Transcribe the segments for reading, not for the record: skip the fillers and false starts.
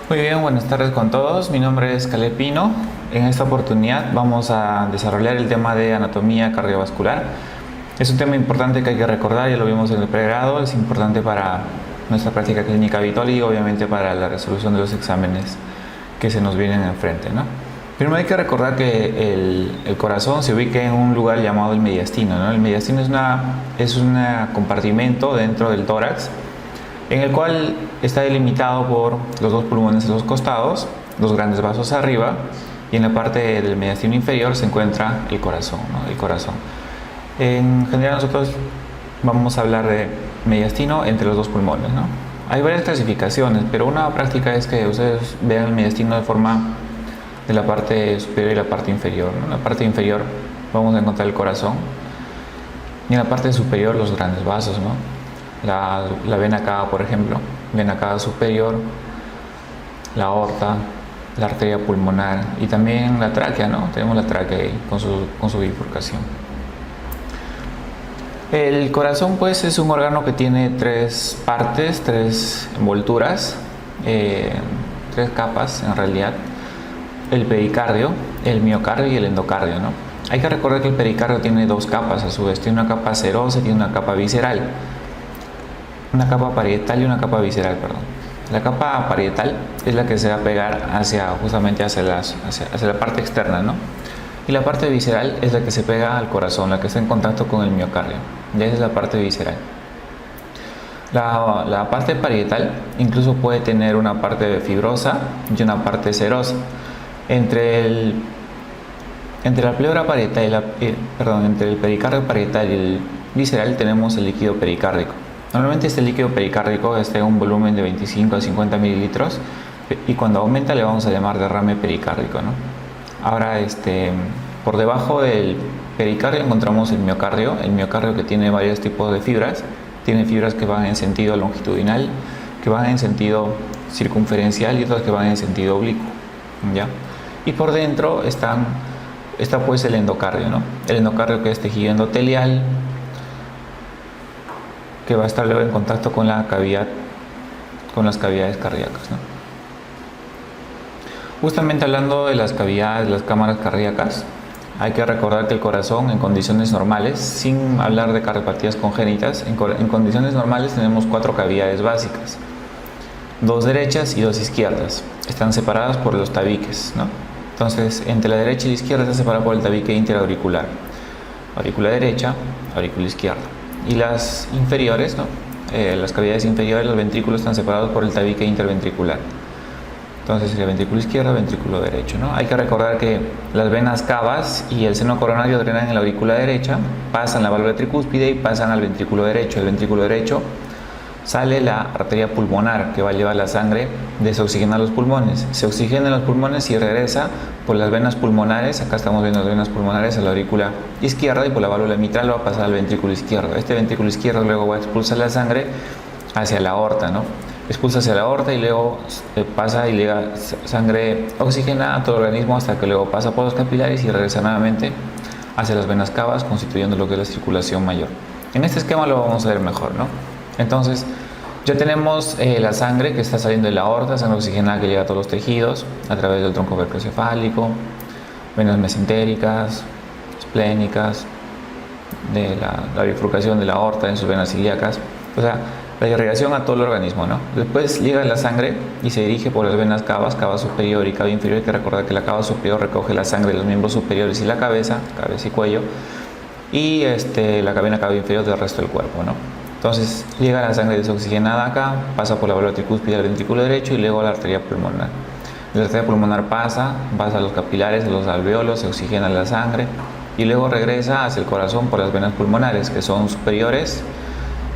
Muy bien, buenas tardes con todos. Mi nombre es Caleb Pino. En esta oportunidad vamos a desarrollar el tema de anatomía cardiovascular. Es un tema importante que hay que recordar, ya lo vimos en el pregrado, es importante para nuestra práctica clínica habitual y obviamente para la resolución de los exámenes que se nos vienen enfrente, ¿no? Primero hay que recordar que el corazón se ubica en un lugar llamado el mediastino, ¿no? El mediastino es un compartimento dentro del tórax en el cual está delimitado por los dos pulmones en los costados, dos grandes vasos arriba, y en la parte del mediastino inferior se encuentra el corazón, ¿no? El corazón. En general nosotros vamos a hablar de mediastino entre los dos pulmones, ¿no? Hay varias clasificaciones, pero una práctica es que ustedes vean el mediastino de forma de la parte superior y la parte inferior, ¿no? En la parte inferior vamos a encontrar el corazón y en la parte superior los grandes vasos, ¿no? La vena cava, por ejemplo, vena cava superior, la aorta, la arteria pulmonar y también la tráquea, ¿no? Tenemos la tráquea ahí con su bifurcación. El corazón, pues, es un órgano que tiene tres partes, tres envolturas, tres capas en realidad: el pericardio, el miocardio y el endocardio, ¿no? Hay que recordar que el pericardio tiene dos capas, a su vez tiene una capa serosa y tiene una capa visceral. Una capa parietal y una capa visceral, perdón. La capa parietal es la que se va a pegar justamente hacia la parte externa, ¿no? Y la parte visceral es la que se pega al corazón, la que está en contacto con el miocardio. Ya esa es la parte visceral. La parte parietal incluso puede tener una parte fibrosa y una parte serosa. Entre la pleura parietal entre el pericardio parietal y el visceral tenemos el líquido pericárdico. Normalmente este líquido pericárdico está en un volumen de 25 a 50 mililitros y cuando aumenta le vamos a llamar derrame pericárdico, ¿no? Ahora, por debajo del pericardio encontramos el miocardio que tiene varios tipos de fibras. Tiene fibras que van en sentido longitudinal, que van en sentido circunferencial y otras que van en sentido oblicuo, ¿ya? Y por dentro está pues el endocardio, ¿no? El endocardio, que es tejido endotelial, que va a estar luego en contacto con las cavidades cardíacas, ¿no? Justamente hablando de las cavidades, las cámaras cardíacas, hay que recordar que el corazón en condiciones normales, sin hablar de cardiopatías congénitas, en condiciones normales tenemos cuatro cavidades básicas: dos derechas y dos izquierdas. Están separadas por los tabiques, ¿no? Entonces, entre la derecha y la izquierda está separada por el tabique interauricular. Aurícula derecha, aurícula izquierda. Y las inferiores, ¿no? Las cavidades inferiores, los ventrículos, están separados por el tabique interventricular. Entonces sería ventrículo izquierdo, ventrículo derecho, ¿no? Hay que recordar que las venas cavas y el seno coronario drenan en la aurícula derecha, pasan la válvula tricúspide y pasan al ventrículo derecho. El ventrículo derecho sale la arteria pulmonar, que va a llevar la sangre, desoxigena los pulmones. Se oxigena los pulmones y regresa por las venas pulmonares. Acá estamos viendo las venas pulmonares a la aurícula izquierda, y por la válvula mitral va a pasar al ventrículo izquierdo. Este ventrículo izquierdo luego va a expulsar la sangre hacia la aorta, ¿no? Expulsa hacia la aorta y luego pasa y llega sangre oxigenada a todo el organismo hasta que luego pasa por los capilares y regresa nuevamente hacia las venas cavas, constituyendo lo que es la circulación mayor. En este esquema lo vamos a ver mejor, ¿no? Entonces, ya tenemos la sangre que está saliendo de la aorta, sangre oxigenada que llega a todos los tejidos a través del tronco vertebroencefálico, venas mesentéricas, esplénicas, de la bifurcación de la aorta en sus venas ilíacas, o sea, la irrigación a todo el organismo, ¿no? Después llega la sangre y se dirige por las venas cavas, cava superior y cava inferior. Hay que recordar que la cava superior recoge la sangre de los miembros superiores y la cabeza y cuello, y la vena cava inferior del resto del cuerpo, ¿no? Entonces llega la sangre desoxigenada acá, pasa por la válvula tricúspide al ventrículo derecho y luego a la arteria pulmonar. La arteria pulmonar pasa a los capilares, a los alveolos, se oxigena la sangre y luego regresa hacia el corazón por las venas pulmonares, que son superiores,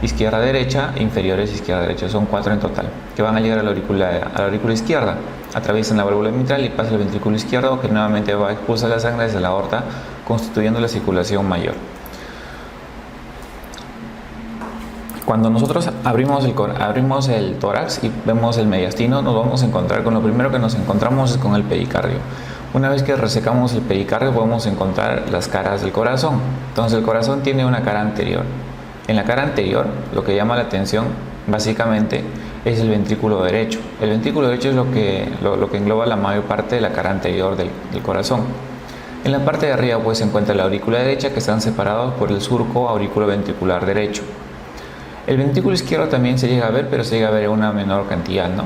izquierda-derecha, e inferiores, izquierda-derecha. Son cuatro en total, que van a llegar a la aurícula izquierda, atraviesan la válvula mitral y pasa al ventrículo izquierdo, que nuevamente va a expulsar la sangre desde la aorta, constituyendo la circulación mayor. Cuando nosotros abrimos el tórax y vemos el mediastino, nos vamos a encontrar con lo primero que nos encontramos es con el pericardio. Una vez que resecamos el pericardio podemos encontrar las caras del corazón. Entonces el corazón tiene una cara anterior. En la cara anterior, lo que llama la atención básicamente es el ventrículo derecho. El ventrículo derecho es lo que engloba la mayor parte de la cara anterior del corazón. En la parte de arriba pues se encuentra la aurícula derecha, que están separados por el surco auriculoventricular derecho. El ventrículo izquierdo también se llega a ver, pero se llega a ver en una menor cantidad, ¿no?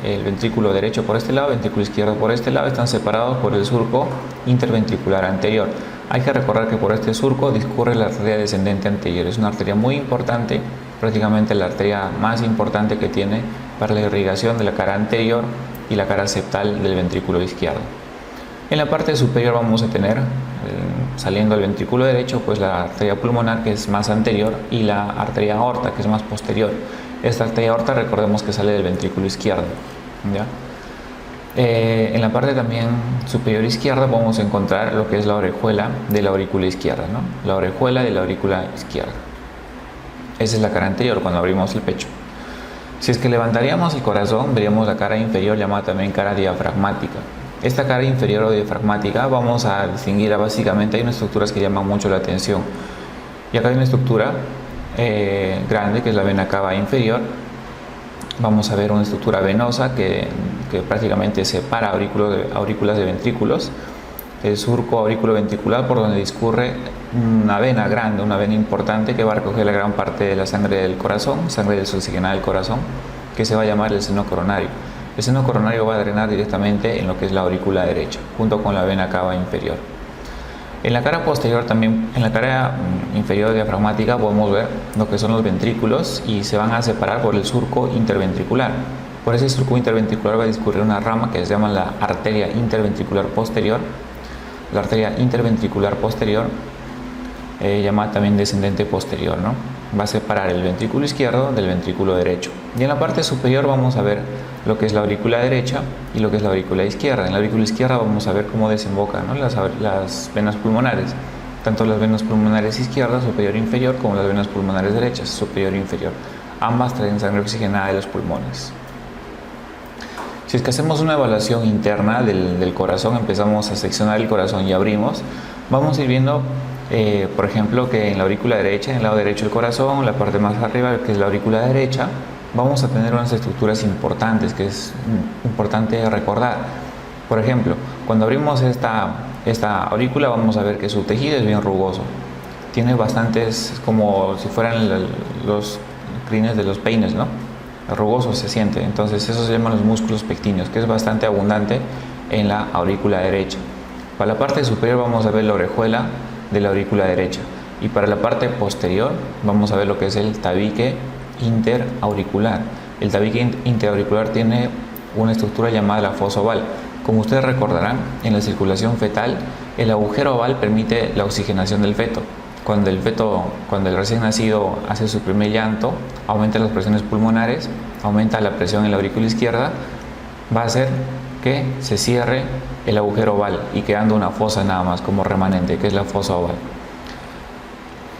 El ventrículo derecho por este lado, el ventrículo izquierdo por este lado, están separados por el surco interventricular anterior. Hay que recordar que por este surco discurre la arteria descendente anterior. Es una arteria muy importante, prácticamente la arteria más importante que tiene para la irrigación de la cara anterior y la cara septal del ventrículo izquierdo. En la parte superior vamos a tener, saliendo del ventrículo derecho, pues la arteria pulmonar, que es más anterior, y la arteria aorta, que es más posterior. Esta arteria aorta, recordemos que sale del ventrículo izquierdo, ¿ya? En la parte también superior izquierda vamos a encontrar lo que es la orejuela de la aurícula izquierda, ¿no? La orejuela de la aurícula izquierda. Esa es la cara anterior cuando abrimos el pecho. Si es que levantaríamos el corazón, veríamos la cara inferior, llamada también cara diafragmática. Esta cara inferior o diafragmática vamos a distinguir básicamente, hay unas estructuras que llaman mucho la atención. Y acá hay una estructura grande, que es la vena cava inferior. Vamos a ver una estructura venosa que prácticamente separa aurículas de ventrículos. El surco auriculoventricular, por donde discurre una vena grande, una vena importante, que va a recoger la gran parte de la sangre del corazón, sangre desoxigenada del corazón, que se va a llamar el seno coronario. El seno coronario va a drenar directamente en lo que es la aurícula derecha, junto con la vena cava inferior. En la cara posterior también, en la cara inferior diafragmática, podemos ver lo que son los ventrículos, y se van a separar por el surco interventricular. Por ese surco interventricular va a discurrir una rama que se llama la arteria interventricular posterior. La arteria interventricular posterior, llamada también descendente posterior, ¿no? Va a separar el ventrículo izquierdo del ventrículo derecho. Y en la parte superior vamos a ver lo que es la aurícula derecha y lo que es la aurícula izquierda. En la aurícula izquierda vamos a ver cómo desembocan, ¿no?, las venas pulmonares, tanto las venas pulmonares izquierdas, superior e inferior, como las venas pulmonares derechas, superior e inferior. Ambas traen sangre oxigenada de los pulmones. Si es que hacemos una evaluación interna del corazón, empezamos a seccionar el corazón y abrimos, vamos a ir viendo, por ejemplo, que en la aurícula derecha, en el lado derecho del corazón, la parte más arriba, que es la aurícula derecha, vamos a tener unas estructuras importantes que es importante recordar. Por ejemplo, cuando abrimos esta aurícula, vamos a ver que su tejido es bien rugoso. Tiene bastantes, como si fueran los crines de los peines, ¿no? Rugoso se siente. Entonces eso se llaman los músculos pectíneos, que es bastante abundante en la aurícula derecha. Para la parte superior vamos a ver la orejuela de la aurícula derecha, y para la parte posterior vamos a ver lo que es el tabique interauricular. El tabique interauricular tiene una estructura llamada la fosa oval. Como ustedes recordarán, en la circulación fetal, el agujero oval permite la oxigenación del feto. Cuando el recién nacido hace su primer llanto, aumenta las presiones pulmonares, aumenta la presión en la aurícula izquierda, va a hacer que se cierre el agujero oval y quedando una fosa nada más como remanente, que es la fosa oval.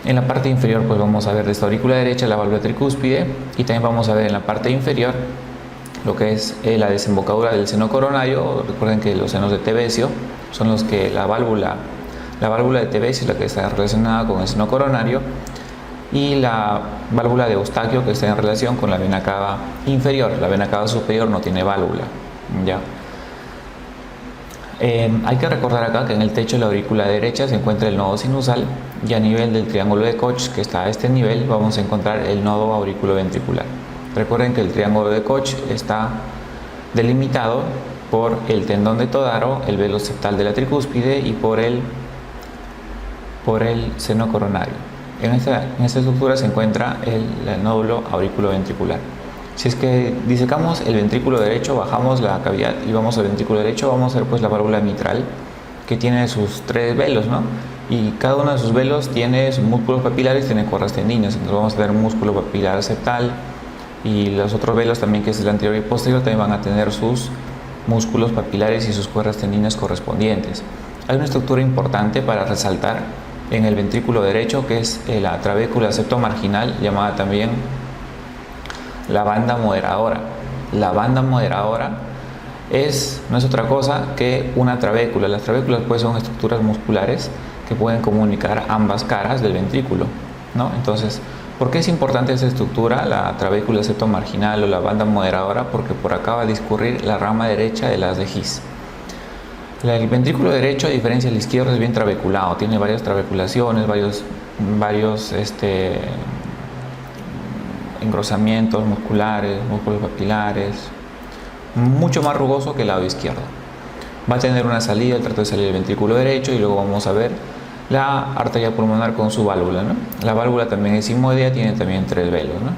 En la parte inferior pues vamos a ver de esta aurícula derecha la válvula tricúspide, y también vamos a ver en la parte inferior lo que es la desembocadura del seno coronario. Recuerden que los senos de Tevesio son los que la válvula de Tevesio es la que está relacionada con el seno coronario, y la válvula de Eustaquio, que está en relación con la vena cava inferior. La vena cava superior no tiene válvula, ¿ya? Hay que recordar acá que en el techo de la aurícula derecha se encuentra el nodo sinusal, y a nivel del triángulo de Koch, que está a este nivel, vamos a encontrar el nodo auriculoventricular. Recuerden que el triángulo de Koch está delimitado por el tendón de Todaro, el velo septal de la tricúspide, y por el seno coronario. En esta estructura se encuentra el nódulo auriculoventricular. Si es que disecamos el ventrículo derecho, bajamos la cavidad y vamos al ventrículo derecho, vamos a ver pues la válvula mitral, que tiene sus 3 velos, ¿no? Y cada uno de sus velos tiene sus músculos papilares, tiene cuerdas tendinas. Entonces vamos a tener un músculo papilar septal, y los otros velos también, que es el anterior y posterior, también van a tener sus músculos papilares y sus cuerdas tendinas correspondientes. Hay una estructura importante para resaltar en el ventrículo derecho, que es la trabécula septomarginal, llamada también la banda moderadora. La banda moderadora no es otra cosa que una trabécula. Las trabéculas pues son estructuras musculares que pueden comunicar ambas caras del ventrículo, ¿no? Entonces ¿Por qué es importante esta estructura, la trabécula septomarginal o la banda moderadora? Porque por acá va a discurrir la rama derecha de las de His. El ventrículo derecho, a diferencia del izquierdo, es bien trabeculado, tiene varias trabeculaciones, varios engrosamientos musculares, músculos papilares, mucho más rugoso que el lado izquierdo. Va a tener una salida, el trato de salir del ventrículo derecho, y luego vamos a ver la arteria pulmonar con su válvula, ¿no? La válvula también es sigmoidea, tiene también 3 velos, ¿no?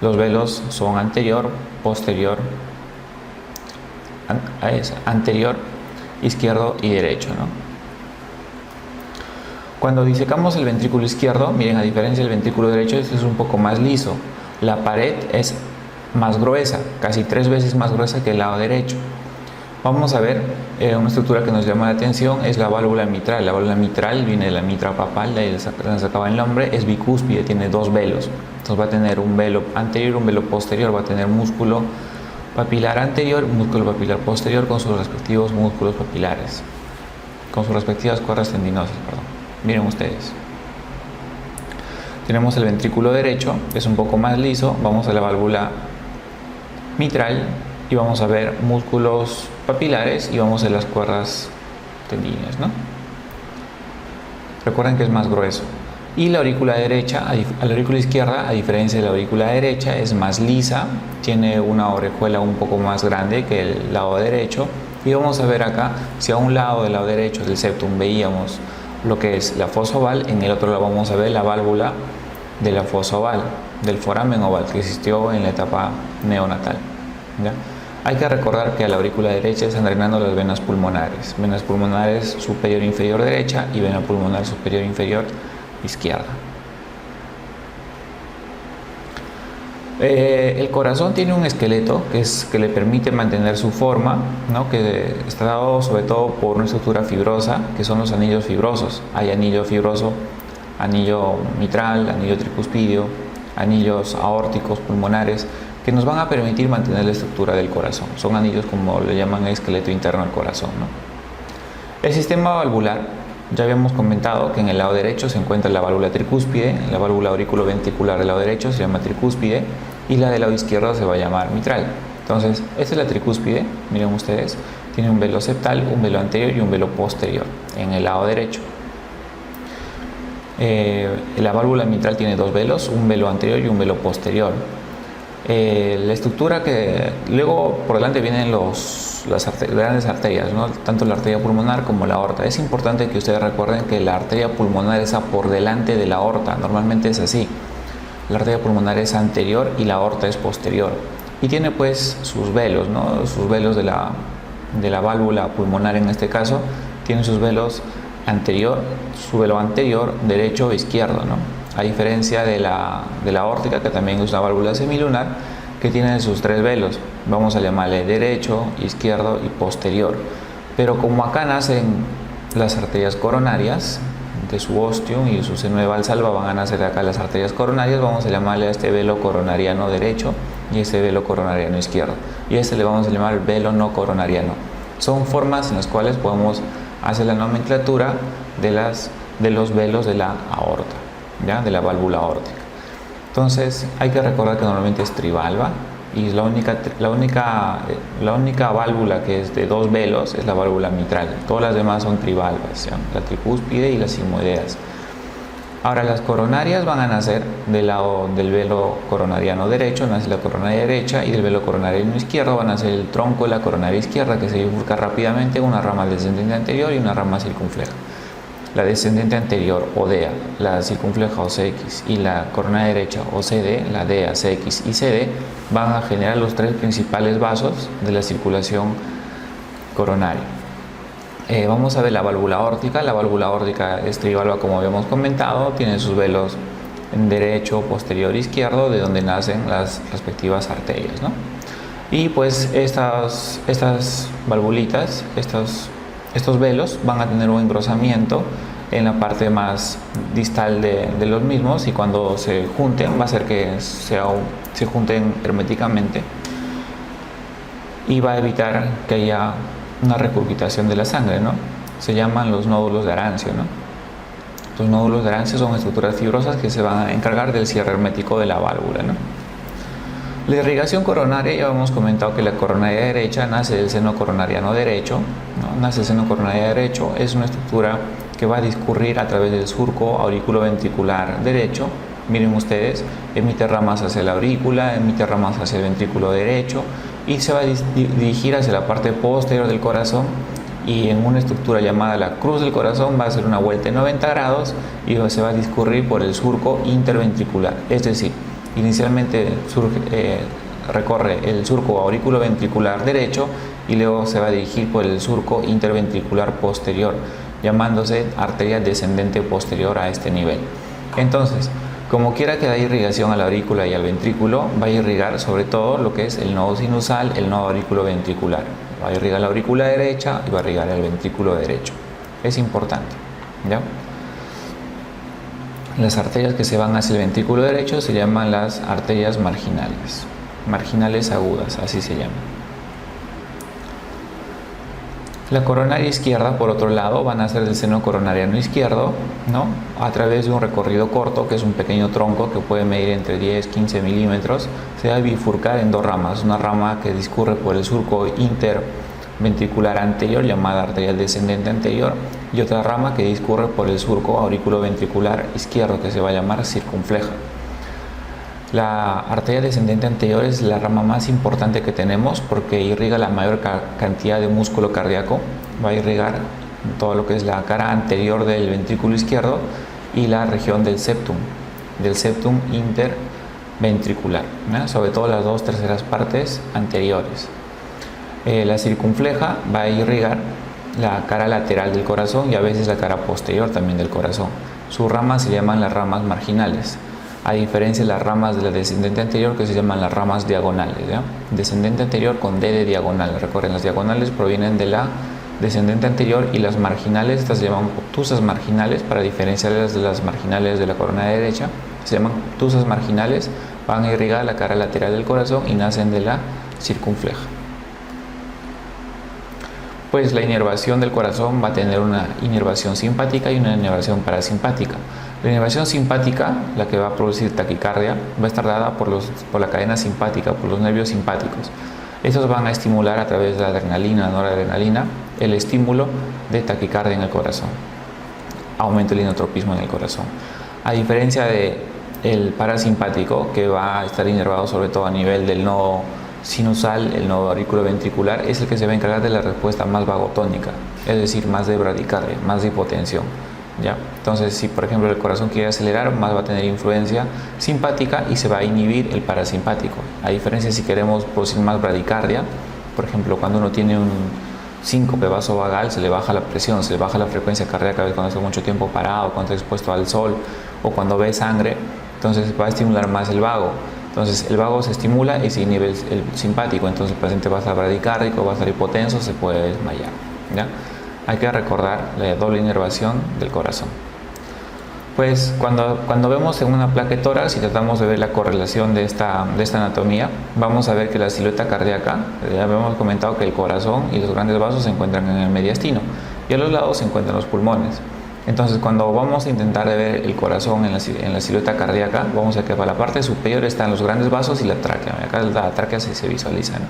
Los velos son anterior, posterior, izquierdo y derecho, ¿no? Cuando disecamos el ventrículo izquierdo, miren, a diferencia del ventrículo derecho, este es un poco más liso. La pared es más gruesa, casi 3 veces más gruesa que el lado derecho. Vamos a ver una estructura que nos llama la atención, es la válvula mitral. La válvula mitral viene de la mitra papal, de ahí le sacaba el nombre, es bicúspide, tiene 2 velos. Entonces va a tener un velo anterior y un velo posterior, va a tener músculo papilar anterior, músculo papilar posterior con sus respectivos músculos papilares, con sus respectivas cuerdas tendinosas, perdón. Miren ustedes. Tenemos el ventrículo derecho, que es un poco más liso. Vamos a la válvula mitral y vamos a ver músculos papilares y vamos a las cuerdas tendinales, ¿no? Recuerden que es más grueso. Y la aurícula derecha, la aurícula izquierda, a diferencia de la aurícula derecha, es más lisa, tiene una orejuela un poco más grande que el lado derecho. Y vamos a ver acá, si a un lado del lado derecho del septum veíamos lo que es la fosa oval, en el otro lado vamos a ver la válvula de la fosa oval, del foramen oval, que existió en la etapa neonatal, ¿ya? Hay que recordar que a la aurícula derecha están drenando las venas pulmonares superior e inferior derecha y vena pulmonar superior e inferior izquierda. El corazón tiene un esqueleto que le permite mantener su forma, ¿no? Que está dado sobre todo por una estructura fibrosa, que son los anillos fibrosos. Hay anillo fibroso, anillo mitral, anillo tricuspidio, anillos aórticos pulmonares, que nos van a permitir mantener la estructura del corazón. Son anillos, como le llaman, esqueleto interno al corazón, ¿no? El sistema valvular, ya habíamos comentado que en el lado derecho se encuentra la válvula tricúspide, la válvula auriculoventricular del lado derecho se llama tricúspide y la del lado izquierdo se va a llamar mitral. Entonces, esta es la tricúspide, miren ustedes, tiene un velo septal, un velo anterior y un velo posterior en el lado derecho. La válvula mitral tiene 2 velos, un velo anterior y un velo posterior. La estructura que luego por delante vienen las grandes arterias, ¿no? Tanto la arteria pulmonar como la aorta. Es importante que ustedes recuerden que la arteria pulmonar está por delante de la aorta, normalmente es así. La arteria pulmonar es anterior y la aorta es posterior. Y tiene pues sus velos, ¿no? Sus velos de la válvula pulmonar en este caso, tienen sus velos anterior, su velo anterior, derecho e izquierdo, ¿no? A diferencia de la aórtica, que también es una válvula semilunar, que tiene sus 3 velos. Vamos a llamarle derecho, izquierdo y posterior. Pero como acá nacen las arterias coronarias, de su ostium y su seno de valsalva van a nacer acá las arterias coronarias, vamos a llamarle a este velo coronariano derecho y este velo coronariano izquierdo. Y a este le vamos a llamar velo no coronariano. Son formas en las cuales podemos hacer la nomenclatura de los velos de la aorta, ¿ya? De la válvula aórtica. Entonces hay que recordar que normalmente es trivalva y la única válvula que es de 2 velos es la válvula mitral. Todas las demás son trivalvas, ¿ya? La tricúspide y las sigmoideas. Ahora las coronarias van a nacer del lado del velo coronariano derecho, nace la coronaria derecha, y del velo coronariano izquierdo van a nacer el tronco de la coronaria izquierda, que se bifurca rápidamente, una rama descendente anterior y una rama circunfleja. La descendente anterior o DEA, la circunfleja o CX y la coronaria derecha o CD, la DEA, CX y CD, van a generar los 3 principales vasos de la circulación coronaria. Vamos a ver la válvula aórtica. La válvula aórtica es trivalva, como habíamos comentado, tiene sus velos en derecho, posterior e izquierdo, de donde nacen las respectivas arterias, ¿no? Y pues estas valvulitas, estos velos van a tener un engrosamiento en la parte más distal de los mismos, y cuando se junten va a hacer que se junten herméticamente y va a evitar que haya una regurgitación de la sangre, ¿no? Se llaman los nódulos de Arancio, ¿no? Los nódulos de Arance son estructuras fibrosas que se van a encargar del cierre hermético de la válvula, ¿no? La irrigación coronaria, ya hemos comentado que la coronaria derecha nace del seno coronariano derecho, ¿no? Nace del seno coronariano derecho, es una estructura que va a discurrir a través del surco auriculoventricular derecho. Miren ustedes, emite ramas hacia la aurícula, emite ramas hacia el ventrículo derecho y se va a dirigir hacia la parte posterior del corazón, y en una estructura llamada la cruz del corazón va a hacer una vuelta de 90 grados y se va a discurrir por el surco interventricular, es decir, inicialmente recorre el surco auriculoventricular derecho y luego se va a dirigir por el surco interventricular posterior, llamándose arteria descendente posterior a este nivel. Entonces, como quiera que da irrigación a la aurícula y al ventrículo, va a irrigar sobre todo lo que es el nodo sinusal, el nodo auriculoventricular. Va a irrigar la aurícula derecha y va a irrigar el ventrículo derecho. Es importante, ¿ya? Las arterias que se van hacia el ventrículo derecho se llaman las arterias marginales agudas, así se llaman. La coronaria izquierda, por otro lado, van a ser del seno coronariano izquierdo, ¿no? A través de un recorrido corto, que es un pequeño tronco que puede medir entre 10-15 milímetros, se va a bifurcar en dos ramas. Una rama que discurre por el surco interventricular anterior, llamada arteria descendente anterior, y otra rama que discurre por el surco auriculoventricular izquierdo, que se va a llamar circunfleja. La arteria descendente anterior es la rama más importante que tenemos porque irriga la mayor cantidad de músculo cardíaco. Va a irrigar todo lo que es la cara anterior del ventrículo izquierdo y la región del septum interventricular, ¿no? Sobre todo las 2/3 partes anteriores. La circunfleja va a irrigar la cara lateral del corazón y a veces la cara posterior también del corazón. Sus ramas se llaman las ramas marginales, a diferencia de las ramas de la descendente anterior, que se llaman las ramas diagonales, ¿ya? Descendente anterior con D de diagonal. Recuerden, las diagonales provienen de la descendente anterior y las marginales, estas se llaman obtusas marginales, para diferenciarlas de las marginales de la corona derecha. Se llaman obtusas marginales, van a irrigar la cara lateral del corazón y nacen de la circunfleja. Pues la inervación del corazón va a tener una inervación simpática y una inervación parasimpática. La inervación simpática, la que va a producir taquicardia, va a estar dada por la cadena simpática, por los nervios simpáticos. Estos van a estimular a través de la adrenalina, noradrenalina, el estímulo de taquicardia en el corazón. Aumento el inotropismo en el corazón. A diferencia del parasimpático, que va a estar inervado sobre todo a nivel del nodo sinusal, el nodo auriculoventricular, es el que se va a encargar de la respuesta más vagotónica, es decir, más de bradicardia, más de hipotensión, ¿ya? Entonces, si por ejemplo el corazón quiere acelerar, más va a tener influencia simpática y se va a inhibir el parasimpático. A diferencia, si queremos producir más bradicardia, por ejemplo, cuando uno tiene un síncope vasovagal, se le baja la presión, se le baja la frecuencia cardíaca cuando está mucho tiempo parado, cuando está expuesto al sol o cuando ve sangre, entonces va a estimular más el vago. Entonces el vago se estimula y se inhibe el simpático, entonces el paciente va a estar bradicárdico, va a estar hipotenso, se puede desmayar, ¿ya? Hay que recordar la doble inervación del corazón. Pues cuando vemos en una placa de tórax y tratamos de ver la correlación de esta anatomía, vamos a ver que la silueta cardíaca, ya habíamos comentado que el corazón y los grandes vasos se encuentran en el mediastino y a los lados se encuentran los pulmones. Entonces, cuando vamos a intentar ver el corazón en la silueta cardíaca, vamos a ver que para la parte superior están los grandes vasos y la tráquea. Acá la tráquea se visualiza, ¿no?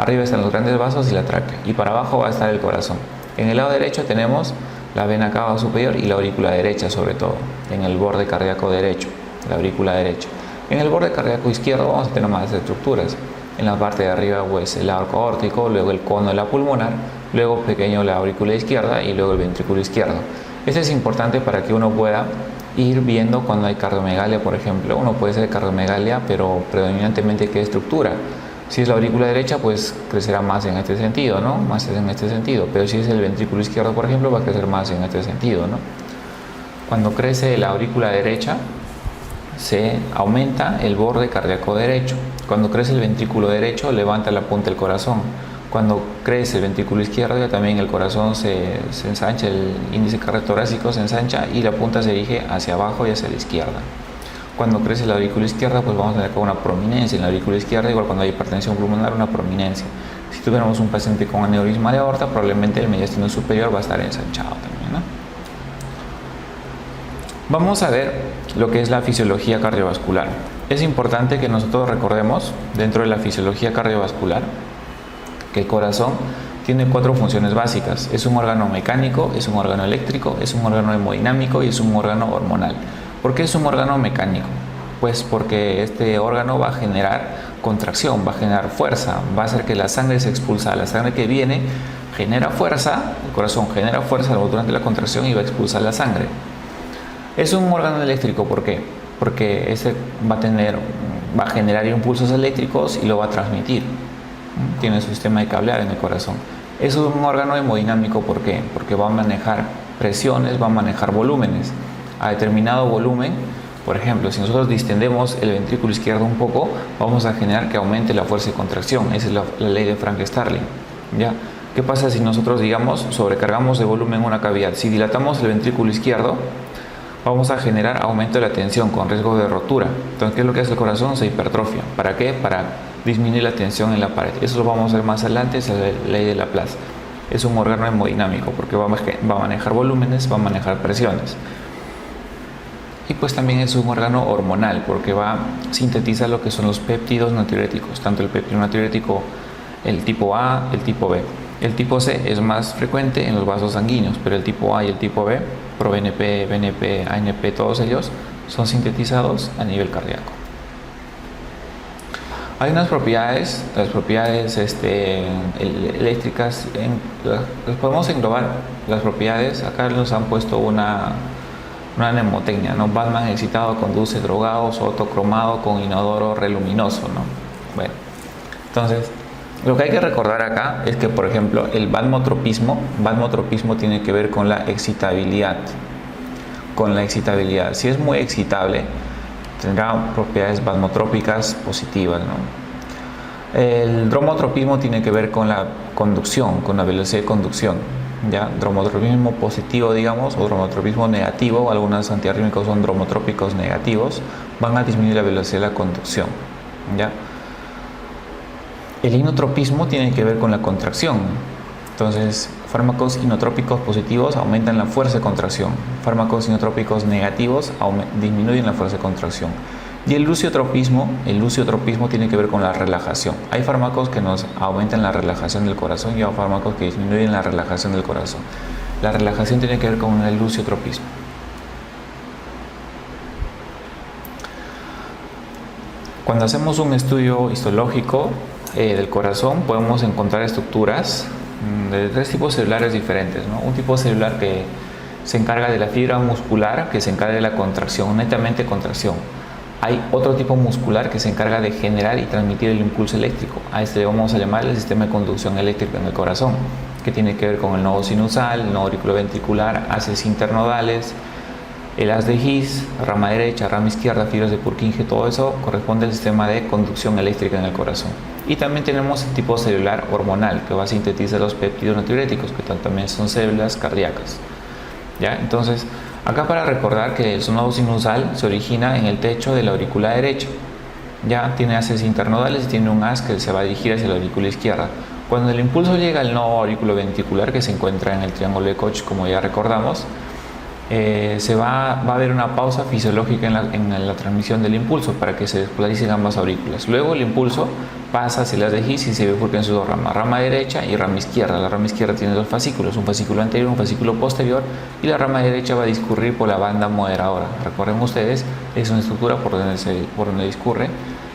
Arriba están los grandes vasos y la tráquea, y para abajo va a estar el corazón. En el lado derecho tenemos la vena cava superior y la aurícula derecha, sobre todo, en el borde cardíaco derecho, la aurícula derecha. En el borde cardíaco izquierdo vamos a tener más estructuras. En la parte de arriba, pues, el arco aórtico, luego el cono de la pulmonar, luego pequeño la aurícula izquierda y luego el ventrículo izquierdo. Esto es importante para que uno pueda ir viendo cuando hay cardiomegalia, por ejemplo. Uno puede ser cardiomegalia, pero predominantemente ¿qué estructura? Si es la aurícula derecha, pues crecerá más en este sentido, ¿no? Más en este sentido. Pero si es el ventrículo izquierdo, por ejemplo, va a crecer más en este sentido, ¿no? Cuando crece la aurícula derecha, se aumenta el borde cardíaco derecho. Cuando crece el ventrículo derecho, levanta la punta del corazón. Cuando crece el ventrículo izquierdo, ya también el corazón se ensancha, el índice cardiotorácico se ensancha y la punta se dirige hacia abajo y hacia la izquierda. Cuando crece la aurícula izquierda, pues vamos a tener acá una prominencia en la aurícula izquierda, igual cuando hay hipertensión pulmonar, una prominencia. Si tuviéramos un paciente con aneurisma de aorta, probablemente el mediastino superior va a estar ensanchado también, ¿no? Vamos a ver lo que es la fisiología cardiovascular. Es importante que nosotros recordemos, dentro de la fisiología cardiovascular, que el corazón tiene 4 funciones básicas. Es un órgano mecánico, es un órgano eléctrico, es un órgano hemodinámico y es un órgano hormonal. ¿Por qué es un órgano mecánico? Pues porque este órgano va a generar contracción, va a generar fuerza, va a hacer que la sangre se expulsa. La sangre que viene genera fuerza, el corazón genera fuerza durante la contracción y va a expulsar la sangre. Es un órgano eléctrico, ¿por qué? Porque ese va a generar impulsos eléctricos y lo va a transmitir. Tiene su sistema de cableado en el corazón. Es un órgano hemodinámico, ¿por qué? Porque va a manejar presiones, va a manejar volúmenes. A determinado volumen, por ejemplo, si nosotros distendemos el ventrículo izquierdo un poco, vamos a generar que aumente la fuerza de contracción. Esa es la ley de Frank-Starling, ¿ya? ¿Qué pasa si nosotros, digamos, sobrecargamos de volumen una cavidad? Si dilatamos el ventrículo izquierdo, vamos a generar aumento de la tensión con riesgo de rotura. Entonces, ¿qué es lo que hace el corazón? Se hipertrofia. ¿Para qué? Para disminuir la tensión en la pared. Eso lo vamos a ver más adelante, es la ley de Laplace. Es un órgano hemodinámico porque va a manejar volúmenes, va a manejar presiones. Y pues también es un órgano hormonal porque va a sintetizar lo que son los péptidos natriuréticos, tanto el péptido natriurético, el tipo A, el tipo B. El tipo C es más frecuente en los vasos sanguíneos, pero el tipo A y el tipo B, ProBNP, BNP, ANP, todos ellos son sintetizados a nivel cardíaco. Hay unas propiedades, las propiedades eléctricas, las podemos englobar, las propiedades, acá nos han puesto una mnemotecnia, ¿no? Batman excitado conduce drogado, Soto cromado con inodoro reluminoso, ¿no? Bueno, entonces, lo que hay que recordar acá es que, por ejemplo, el batmotropismo tiene que ver con la excitabilidad. Si es muy excitable, tendrá propiedades batmotrópicas positivas, ¿no? El dromotropismo tiene que ver con la conducción, con la velocidad de conducción, ¿ya? Dromotropismo positivo, digamos, o dromotropismo negativo, algunos antiarrítmicos son dromotrópicos negativos, van a disminuir la velocidad de la conducción, ¿ya? El inotropismo tiene que ver con la contracción. Entonces, fármacos inotrópicos positivos aumentan la fuerza de contracción. Fármacos inotrópicos negativos disminuyen la fuerza de contracción. Y el luciotropismo tiene que ver con la relajación. Hay fármacos que nos aumentan la relajación del corazón y hay fármacos que disminuyen la relajación del corazón. La relajación tiene que ver con el luciotropismo. Cuando hacemos un estudio histológico del corazón, podemos encontrar estructuras de 3 tipos celulares diferentes, ¿no? Un tipo celular que se encarga de la fibra muscular, que se encarga de la contracción, netamente contracción. Hay otro tipo muscular que se encarga de generar y transmitir el impulso eléctrico. A este le vamos a llamar el sistema de conducción eléctrica en el corazón, que tiene que ver con el nodo sinusal, el nodo auriculoventricular, haces internodales, el haz de His, rama derecha, rama izquierda, fibras de Purkinje, todo eso corresponde al sistema de conducción eléctrica en el corazón. Y también tenemos el tipo celular hormonal, que va a sintetizar los péptidos natriuréticos, que también son células cardíacas, ¿ya? Entonces, acá para recordar que el nodo sinusal se origina en el techo de la aurícula derecha, ya tiene haces internodales y tiene un haz que se va a dirigir hacia la aurícula izquierda. Cuando el impulso llega al nodo auriculoventricular, que se encuentra en el triángulo de Koch, como ya recordamos, va a haber una pausa fisiológica en la transmisión del impulso para que se despolaricen ambas aurículas. Luego el impulso pasa hacia las de His y se bifurca en sus 2 ramas, rama derecha y rama izquierda. La rama izquierda tiene 2 fascículos, un fascículo anterior y un fascículo posterior, y la rama derecha va a discurrir por la banda moderadora. Recuerden ustedes, es una estructura por donde discurre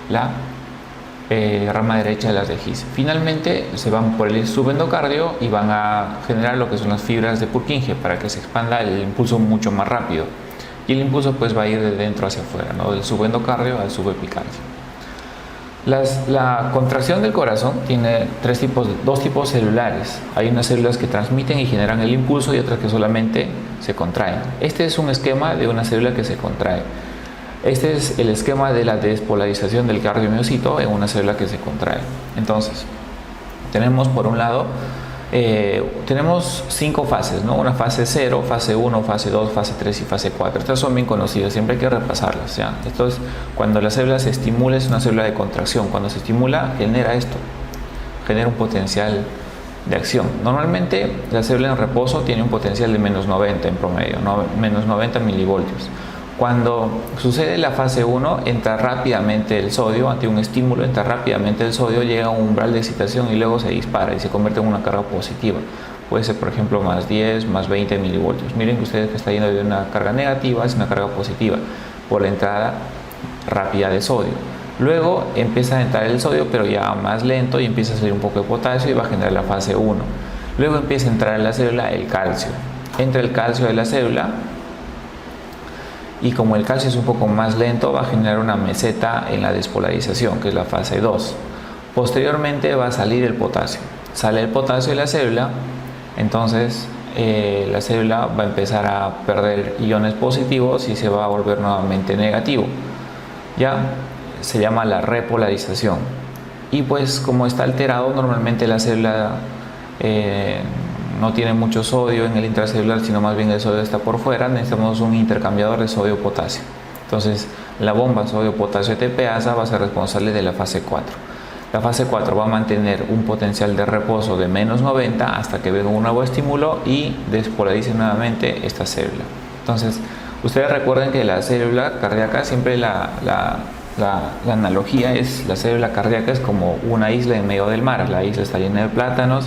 la rama derecha de las de His. Finalmente se van por el subendocardio y van a generar lo que son las fibras de Purkinje para que se expanda el impulso mucho más rápido, y el impulso pues va a ir de dentro hacia afuera, ¿no? Del subendocardio al subepicardio. La contracción del corazón tiene 2 tipos celulares. Hay unas células que transmiten y generan el impulso y otras que solamente se contraen. Este es un esquema de una célula que se contrae. Este es el esquema de la despolarización del cardiomiocito en una célula que se contrae. Entonces, tenemos por un lado, tenemos 5 fases, ¿no? Una fase 0, fase 1, fase 2, fase 3 y fase 4. Estas son bien conocidas, siempre hay que repasarlas, ¿ya? Esto es cuando la célula se estimula, es una célula de contracción. Cuando se estimula, genera esto, genera un potencial de acción. Normalmente la célula en reposo tiene un potencial de menos 90 en promedio, ¿no? Menos 90 milivoltios. Cuando sucede la fase 1, entra rápidamente el sodio, ante un estímulo entra rápidamente el sodio, llega a un umbral de excitación y luego se dispara y se convierte en una carga positiva. Puede ser, por ejemplo, más 10, más 20 milivoltios. Miren que ustedes que está yendo de una carga negativa es una carga positiva por la entrada rápida de sodio. Luego empieza a entrar el sodio, pero ya más lento, y empieza a salir un poco de potasio y va a generar la fase 1. Luego empieza a entrar en la célula el calcio. Entra el calcio de la célula y como el calcio es un poco más lento, va a generar una meseta en la despolarización, que es la fase 2. Posteriormente va a salir el potasio. Sale el potasio de la célula, entonces la célula va a empezar a perder iones positivos y se va a volver nuevamente negativo. Ya se llama la repolarización. Y pues como está alterado, normalmente la célula no tiene mucho sodio en el intracelular, sino más bien el sodio está por fuera. Necesitamos un intercambiador de sodio-potasio. Entonces la bomba sodio-potasio ATPasa va a ser responsable de la fase 4. La fase 4 va a mantener un potencial de reposo de menos 90 hasta que venga un nuevo estímulo y despolarice nuevamente esta célula. Entonces ustedes recuerden que la célula cardíaca, siempre la analogía es, la célula cardíaca es como una isla en medio del mar. La isla está llena de plátanos,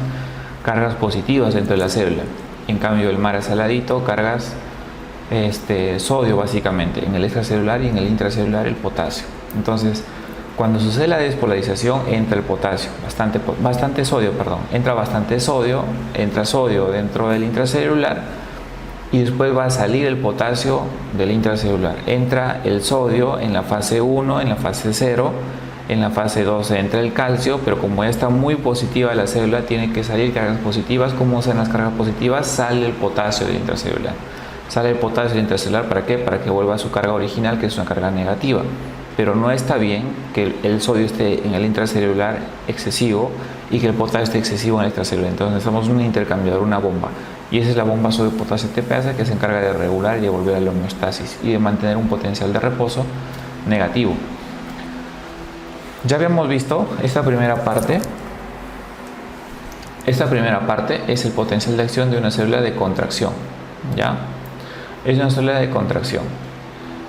cargas positivas dentro de la célula. En cambio el mar es saladito, cargas sodio básicamente, en el extracelular y en el intracelular el potasio. Entonces cuando sucede la despolarización entra el potasio, bastante sodio, entra sodio dentro del intracelular y después va a salir el potasio del intracelular. Entra el sodio en la fase 1, en la fase 0, en la fase 2 entra el calcio, pero como ya está muy positiva la célula, tiene que salir cargas positivas. ¿Cómo usan las cargas positivas? Sale el potasio del intracelular. Sale el potasio del intracelular, ¿para qué? Para que vuelva a su carga original, que es una carga negativa. Pero no está bien que el sodio esté en el intracelular excesivo y que el potasio esté excesivo en el extracelular. Entonces necesitamos un intercambiador, una bomba. Y esa es la bomba sodio-potasio ATPasa, que se encarga de regular y de volver a la homeostasis y de mantener un potencial de reposo negativo. Ya habíamos visto esta primera parte. Esta primera parte es el potencial de acción de una célula de contracción. ¿Ya? Es una célula de contracción.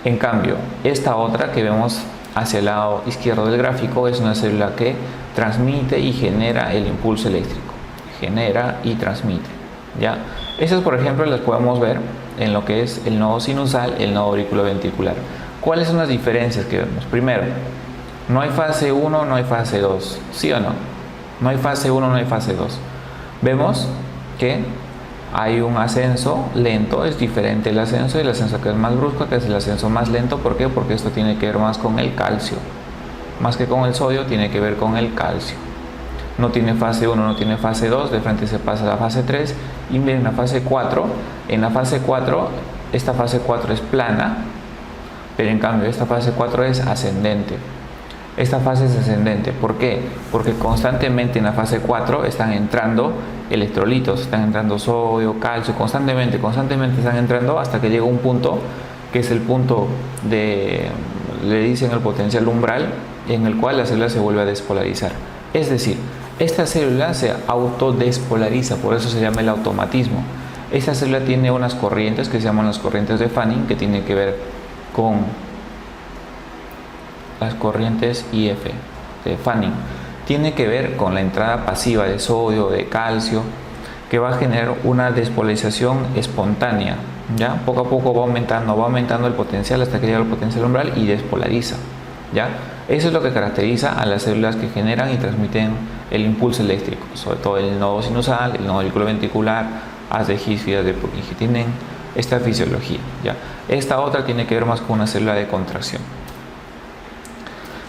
En cambio, esta otra que vemos hacia el lado izquierdo del gráfico es una célula que transmite y genera el impulso eléctrico. Genera y transmite. ¿Ya? Estas, por ejemplo, las podemos ver en lo que es el nodo sinusal, el nodo auriculoventricular. ¿Cuáles son las diferencias que vemos? Primero, no hay fase 1, no hay fase 2. ¿Sí o no? No hay fase 1, no hay fase 2. Vemos que hay un ascenso lento, es diferente el ascenso que es más brusco, que es el ascenso más lento. ¿Por qué? Porque esto tiene que ver más con el calcio. Más que con el sodio, tiene que ver con el calcio. No tiene fase 1, no tiene fase 2, de frente se pasa a la fase 3 y miren la fase 4. En la fase 4, esta fase 4 es plana, pero en cambio esta fase 4 es ascendente. Esta fase es ascendente. ¿Por qué? Porque constantemente en la fase 4 están entrando electrolitos, están entrando sodio, calcio, constantemente están entrando hasta que llega un punto que es el punto de, le dicen el potencial umbral, en el cual la célula se vuelve a despolarizar. Es decir, esta célula se autodespolariza, por eso se llama el automatismo. Esta célula tiene unas corrientes que se llaman las corrientes de Fanning, que tienen que ver con las corrientes IF de Fanning. Tiene que ver con la entrada pasiva de sodio, de calcio, que va a generar una despolarización espontánea. ¿Ya? Poco a poco va aumentando el potencial hasta que llega al potencial umbral y despolariza. ¿Ya? Eso es lo que caracteriza a las células que generan y transmiten el impulso eléctrico, sobre todo el nodo sinusal, el nodo auriculoventricular, haz de His, de Purkinje, que tienen esta fisiología. ¿Ya? Esta otra tiene que ver más con una célula de contracción.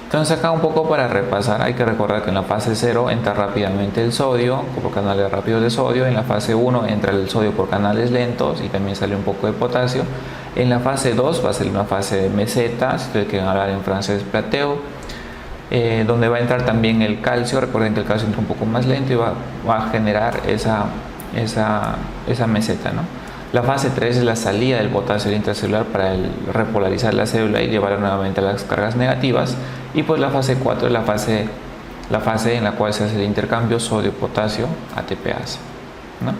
Entonces acá un poco para repasar, hay que recordar que en la fase 0 entra rápidamente el sodio por canales rápidos de sodio. En la fase 1 entra el sodio por canales lentos y también sale un poco de potasio. En la fase 2 va a ser una fase de meseta, si ustedes quieren hablar en francés, plateo, donde va a entrar también el calcio. Recuerden que el calcio entra un poco más lento y va a generar esa meseta, ¿no? La fase 3 es la salida del potasio del intracelular para repolarizar la célula y llevarla nuevamente a las cargas negativas. Y pues la fase 4 es la fase en la cual se hace el intercambio sodio-potasio ATPasa, ¿no?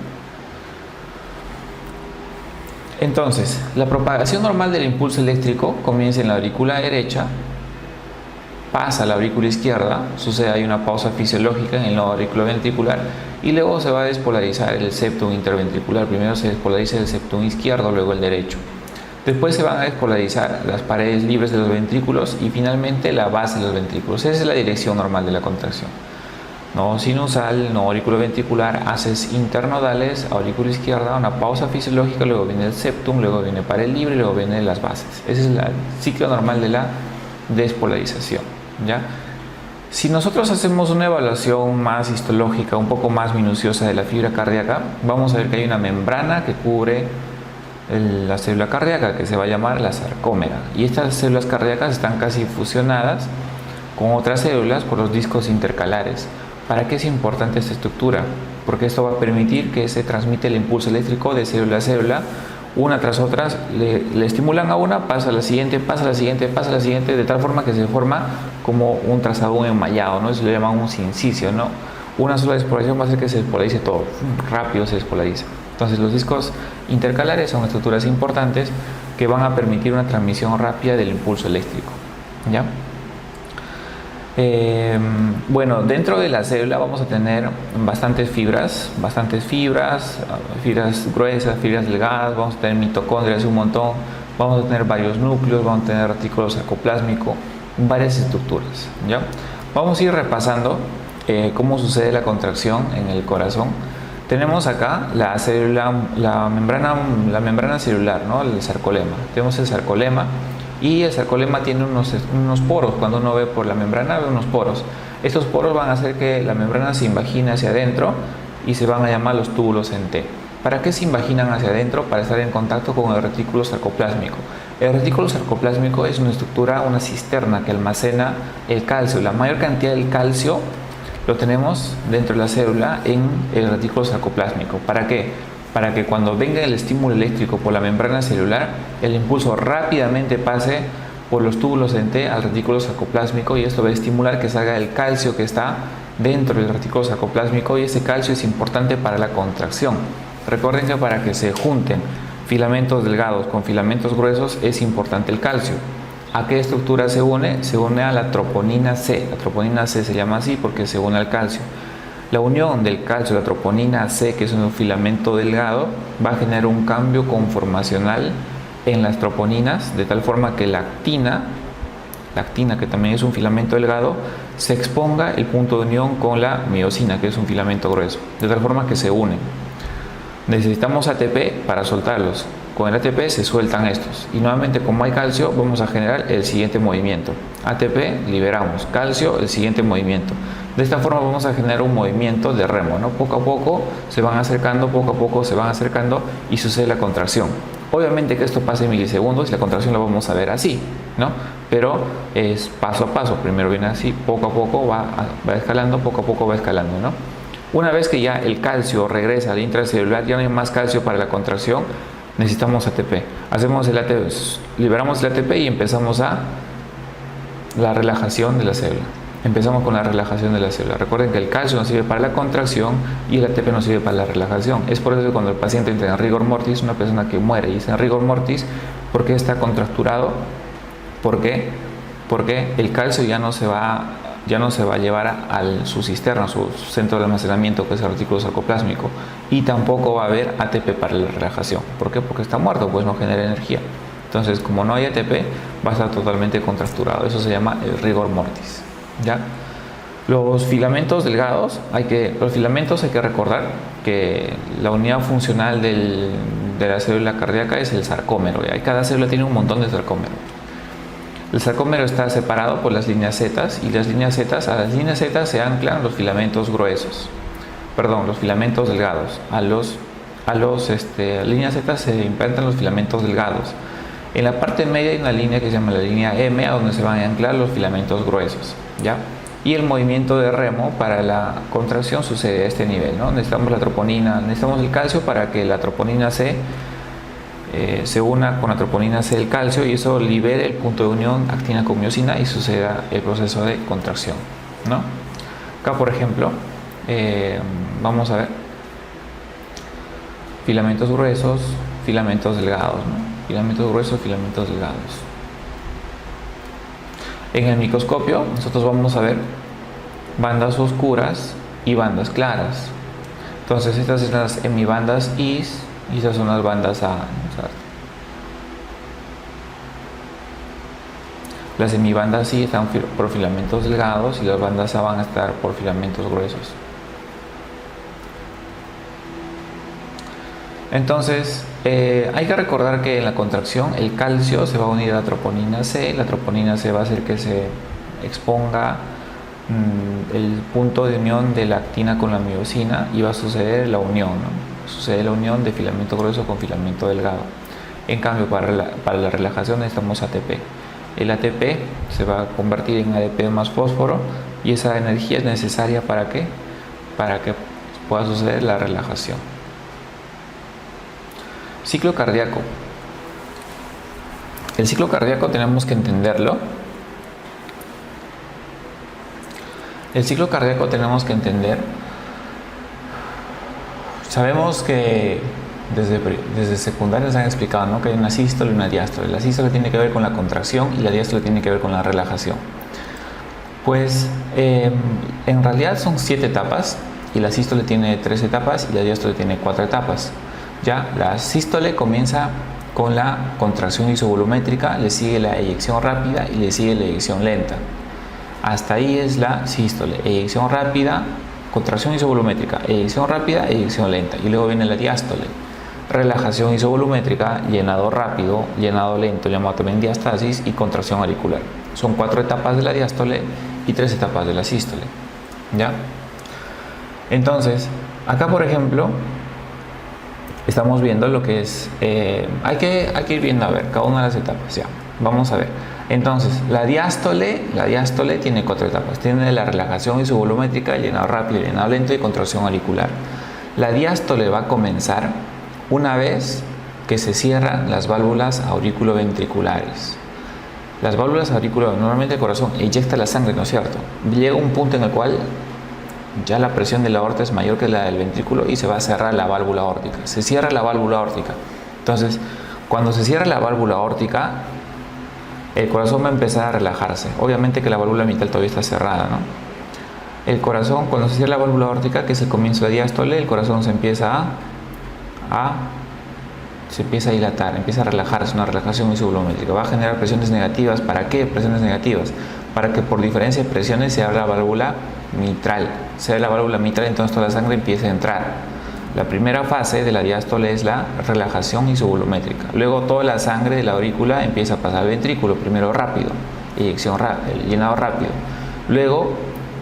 Entonces, la propagación normal del impulso eléctrico comienza en la aurícula derecha, pasa a la aurícula izquierda, sucede ahí una pausa fisiológica en el nodo auriculoventricular y luego se va a despolarizar el septum interventricular. Primero se despolariza el septum izquierdo, luego el derecho. Después se van a despolarizar las paredes libres de los ventrículos y finalmente la base de los ventrículos. Esa es la dirección normal de la contracción. Nodo sinusal, nodo auriculoventricular, haces internodales, aurícula izquierda, una pausa fisiológica, luego viene el septum, luego viene pared libre, luego vienen las bases. Ese es el ciclo normal de la despolarización, ¿ya? Si nosotros hacemos una evaluación más histológica, un poco más minuciosa de la fibra cardíaca, vamos a ver que hay una membrana que cubre la célula cardíaca, que se va a llamar la sarcómera, y estas células cardíacas están casi fusionadas con otras células por los discos intercalares. ¿Para qué es importante esta estructura? Porque esto va a permitir que se transmite el impulso eléctrico de célula a célula, una tras otra, le estimulan a una, pasa a la siguiente, pasa a la siguiente, pasa a la siguiente, de tal forma que se forma como un trazado, un enmallado, ¿no? Eso le llaman un sincicio, ¿no? Una sola despolarización va a hacer que se despolarice todo, rápido se despolariza. Entonces los discos intercalares son estructuras importantes que van a permitir una transmisión rápida del impulso eléctrico, ¿ya? Bueno, dentro de la célula vamos a tener bastantes fibras, fibras gruesas, fibras delgadas, vamos a tener mitocondrias un montón, vamos a tener varios núcleos, vamos a tener retículo sarcoplásmico, varias estructuras, ¿ya? Vamos a ir repasando cómo sucede la contracción en el corazón. Tenemos acá la célula, la membrana celular, ¿no? El sarcolema. Tenemos el sarcolema. Y el sarcolema tiene unos poros. Cuando uno ve por la membrana, ve unos poros. Estos poros van a hacer que la membrana se invagine hacia adentro y se van a llamar los túbulos en T. ¿Para qué se invaginan hacia adentro? Para estar en contacto con el retículo sarcoplásmico. El retículo sarcoplásmico es una estructura, una cisterna que almacena el calcio. La mayor cantidad del calcio lo tenemos dentro de la célula en el retículo sarcoplásmico. ¿Para qué? Para que cuando venga el estímulo eléctrico por la membrana celular, el impulso rápidamente pase por los túbulos en T al retículo sarcoplásmico, y esto va a estimular que salga el calcio que está dentro del retículo sarcoplásmico, y ese calcio es importante para la contracción. Recuerden que para que se junten filamentos delgados con filamentos gruesos es importante el calcio. ¿A qué estructura se une? Se une a la troponina C. La troponina C se llama así porque se une al calcio. La unión del calcio a la troponina C, que es un filamento delgado, va a generar un cambio conformacional en las troponinas, de tal forma que la actina, que también es un filamento delgado, se exponga el punto de unión con la miosina, que es un filamento grueso, de tal forma que se unen. Necesitamos ATP para soltarlos. Con el ATP se sueltan estos, y nuevamente, como hay calcio, vamos a generar el siguiente movimiento. ATP, liberamos, calcio, el siguiente movimiento. De esta forma vamos a generar un movimiento de remo, ¿no? Poco a poco se van acercando, y sucede la contracción. Obviamente que esto pasa en milisegundos y la contracción la vamos a ver así, ¿no? Pero es paso a paso. Primero viene así, poco a poco va escalando, poco a poco va escalando, ¿no? Una vez que ya el calcio regresa al intracelular, ya no hay más calcio para la contracción, necesitamos ATP. Hacemos el ATP, liberamos el ATP y empezamos a la relajación de la célula. Empezamos con la relajación de la célula. Recuerden que el calcio nos sirve para la contracción y el ATP nos sirve para la relajación. Es por eso que cuando el paciente entra en rigor mortis, una persona que muere y está en rigor mortis, ¿por qué está contracturado? ¿Por qué? Porque el calcio ya no se va a llevar a su cisterna, a su centro de almacenamiento, que es el retículo sarcoplásmico, y tampoco va a haber ATP para la relajación. ¿Por qué? Porque está muerto, pues no genera energía. Entonces, como no hay ATP, va a estar totalmente contracturado. Eso se llama el rigor mortis, ¿ya? Los filamentos delgados, hay que recordar que la unidad funcional de la célula cardíaca es el sarcómero, ¿ya? Y cada célula tiene un montón de sarcómeros. El sarcómero está separado por las líneas Z, y a las líneas Z se anclan los filamentos delgados. A las líneas Z se implantan los filamentos delgados. En la parte media hay una línea que se llama la línea M, a donde se van a anclar los filamentos gruesos, ¿ya? Y el movimiento de remo para la contracción sucede a este nivel, ¿no? Necesitamos el calcio para que la troponina C se una con la troponina C del calcio, y eso libere el punto de unión actina con miosina y suceda el proceso de contracción, ¿no? Acá, por ejemplo, vamos a ver filamentos gruesos, filamentos delgados, ¿no? Filamentos gruesos, filamentos delgados. En el microscopio nosotros vamos a ver bandas oscuras y bandas claras. Entonces estas son las hemibandas IS y estas son las bandas A. Las hemibandas I están por filamentos delgados y las bandas A van a estar por filamentos gruesos. Entonces, hay que recordar que en la contracción el calcio se va a unir a la troponina C. La troponina C va a hacer que se exponga el punto de unión de la actina con la miosina y va a suceder la unión, ¿no? Sucede la unión de filamento grueso con filamento delgado. En cambio, para la relajación necesitamos ATP. El ATP se va a convertir en ADP más fósforo y esa energía es necesaria ¿para qué? Para que pueda suceder la relajación. Ciclo cardíaco. El ciclo cardíaco tenemos que entenderlo. El ciclo cardíaco tenemos que entender. Sabemos que desde secundaria nos han explicado, ¿no?, que hay una sístole y una diástole. La sístole tiene que ver con la contracción y la diástole tiene que ver con la relajación. Pues en realidad son 7 etapas y la sístole tiene 3 etapas y la diástole tiene 4 etapas. Ya, la sístole comienza con la contracción isovolumétrica, le sigue la eyección rápida y le sigue la eyección lenta. Hasta ahí es la sístole: eyección rápida, contracción isovolumétrica, eyección rápida, eyección lenta. Y luego viene la diástole: relajación isovolumétrica, llenado rápido, llenado lento, llamado también diastasis, y contracción auricular. Son 4 etapas de la diástole y 3 etapas de la sístole. ¿Ya? Entonces, acá por ejemplo estamos viendo lo que es, hay que ir viendo a ver cada una de las etapas. Ya, vamos a ver. Entonces, la diástole tiene 4 etapas. Tiene la relajación isovolumétrica, llenado rápido, llenado lento y contracción auricular. La diástole va a comenzar una vez que se cierran las válvulas auriculoventriculares. Las válvulas auriculares, normalmente el corazón eyecta la sangre, ¿no es cierto? Llega un punto en el cual ya la presión de la aorta es mayor que la del ventrículo y se va a cerrar la válvula aórtica. Se cierra la válvula aórtica. Entonces, cuando se cierra la válvula aórtica, el corazón va a empezar a relajarse. Obviamente que la válvula mitral todavía está cerrada, ¿no? El corazón, cuando se cierra la válvula aórtica, que es el comienzo de diástole, el corazón se empieza a dilatar, empieza a relajarse, una relajación isovolumétrica. Va a generar presiones negativas. ¿Para qué presiones negativas? Para que por diferencia de presiones se abra la válvula mitral. Se abre la válvula mitral, entonces toda la sangre empieza a entrar. La primera fase de la diástole es la relajación isovolumétrica. Luego toda la sangre de la aurícula empieza a pasar al ventrículo, primero rápido, llenado rápido. Luego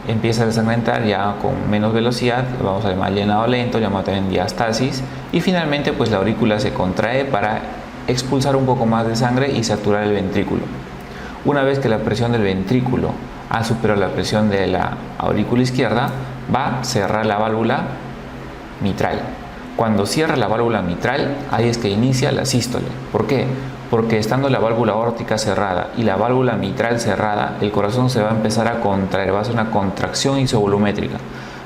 empieza la sangre a entrar ya con menos velocidad, vamos a llamar llenado lento, llamado también diastasis, y finalmente pues la aurícula se contrae para expulsar un poco más de sangre y saturar el ventrículo. Una vez que la presión del ventrículo ha superado la presión de la aurícula izquierda, va a cerrar la válvula mitral. Cuando cierra la válvula mitral, ahí es que inicia la sístole. ¿Por qué? Porque estando la válvula aórtica cerrada y la válvula mitral cerrada, el corazón se va a empezar a contraer, va a hacer una contracción isovolumétrica.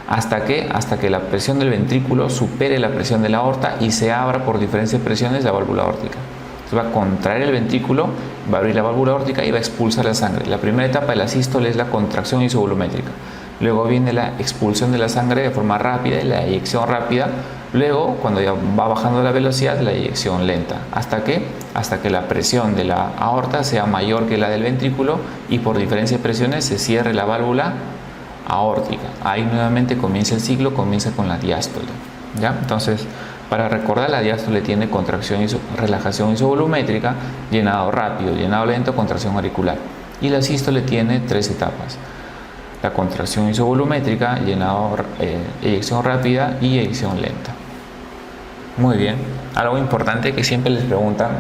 ¿Hasta qué? Hasta que la presión del ventrículo supere la presión de la aorta y se abra por diferentes presiones la válvula aórtica. Entonces va a contraer el ventrículo, va a abrir la válvula aórtica y va a expulsar la sangre. La primera etapa de la sístole es la contracción isovolumétrica. Luego viene la expulsión de la sangre de forma rápida y la eyección rápida. Luego, cuando ya va bajando la velocidad, la eyección lenta. ¿Hasta qué? Hasta que la presión de la aorta sea mayor que la del ventrículo y por diferencia de presiones se cierre la válvula aórtica. Ahí nuevamente comienza el ciclo, comienza con la diástole. ¿Ya? Entonces, para recordar, la diástole tiene contracción relajación isovolumétrica, llenado rápido, llenado lento, contracción auricular. Y la sístole tiene 3 etapas: la contracción isovolumétrica, eyección rápida y eyección lenta. Muy bien. Algo importante que siempre les preguntan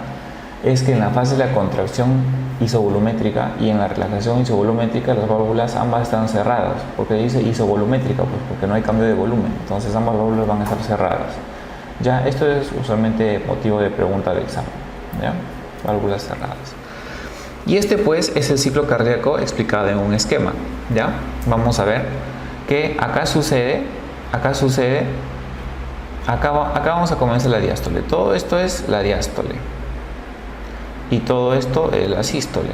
es que en la fase de la contracción isovolumétrica y en la relajación isovolumétrica las válvulas ambas están cerradas. ¿Por qué dice isovolumétrica? Pues porque no hay cambio de volumen, entonces ambas válvulas van a estar cerradas. Ya, esto es usualmente motivo de pregunta de examen, ¿ya? Válvulas cerradas. Y este pues es el ciclo cardíaco explicado en un esquema, ¿ya? Vamos a ver que acá sucede Acá vamos a comenzar la diástole. Todo esto es la diástole. Y todo esto es la sístole.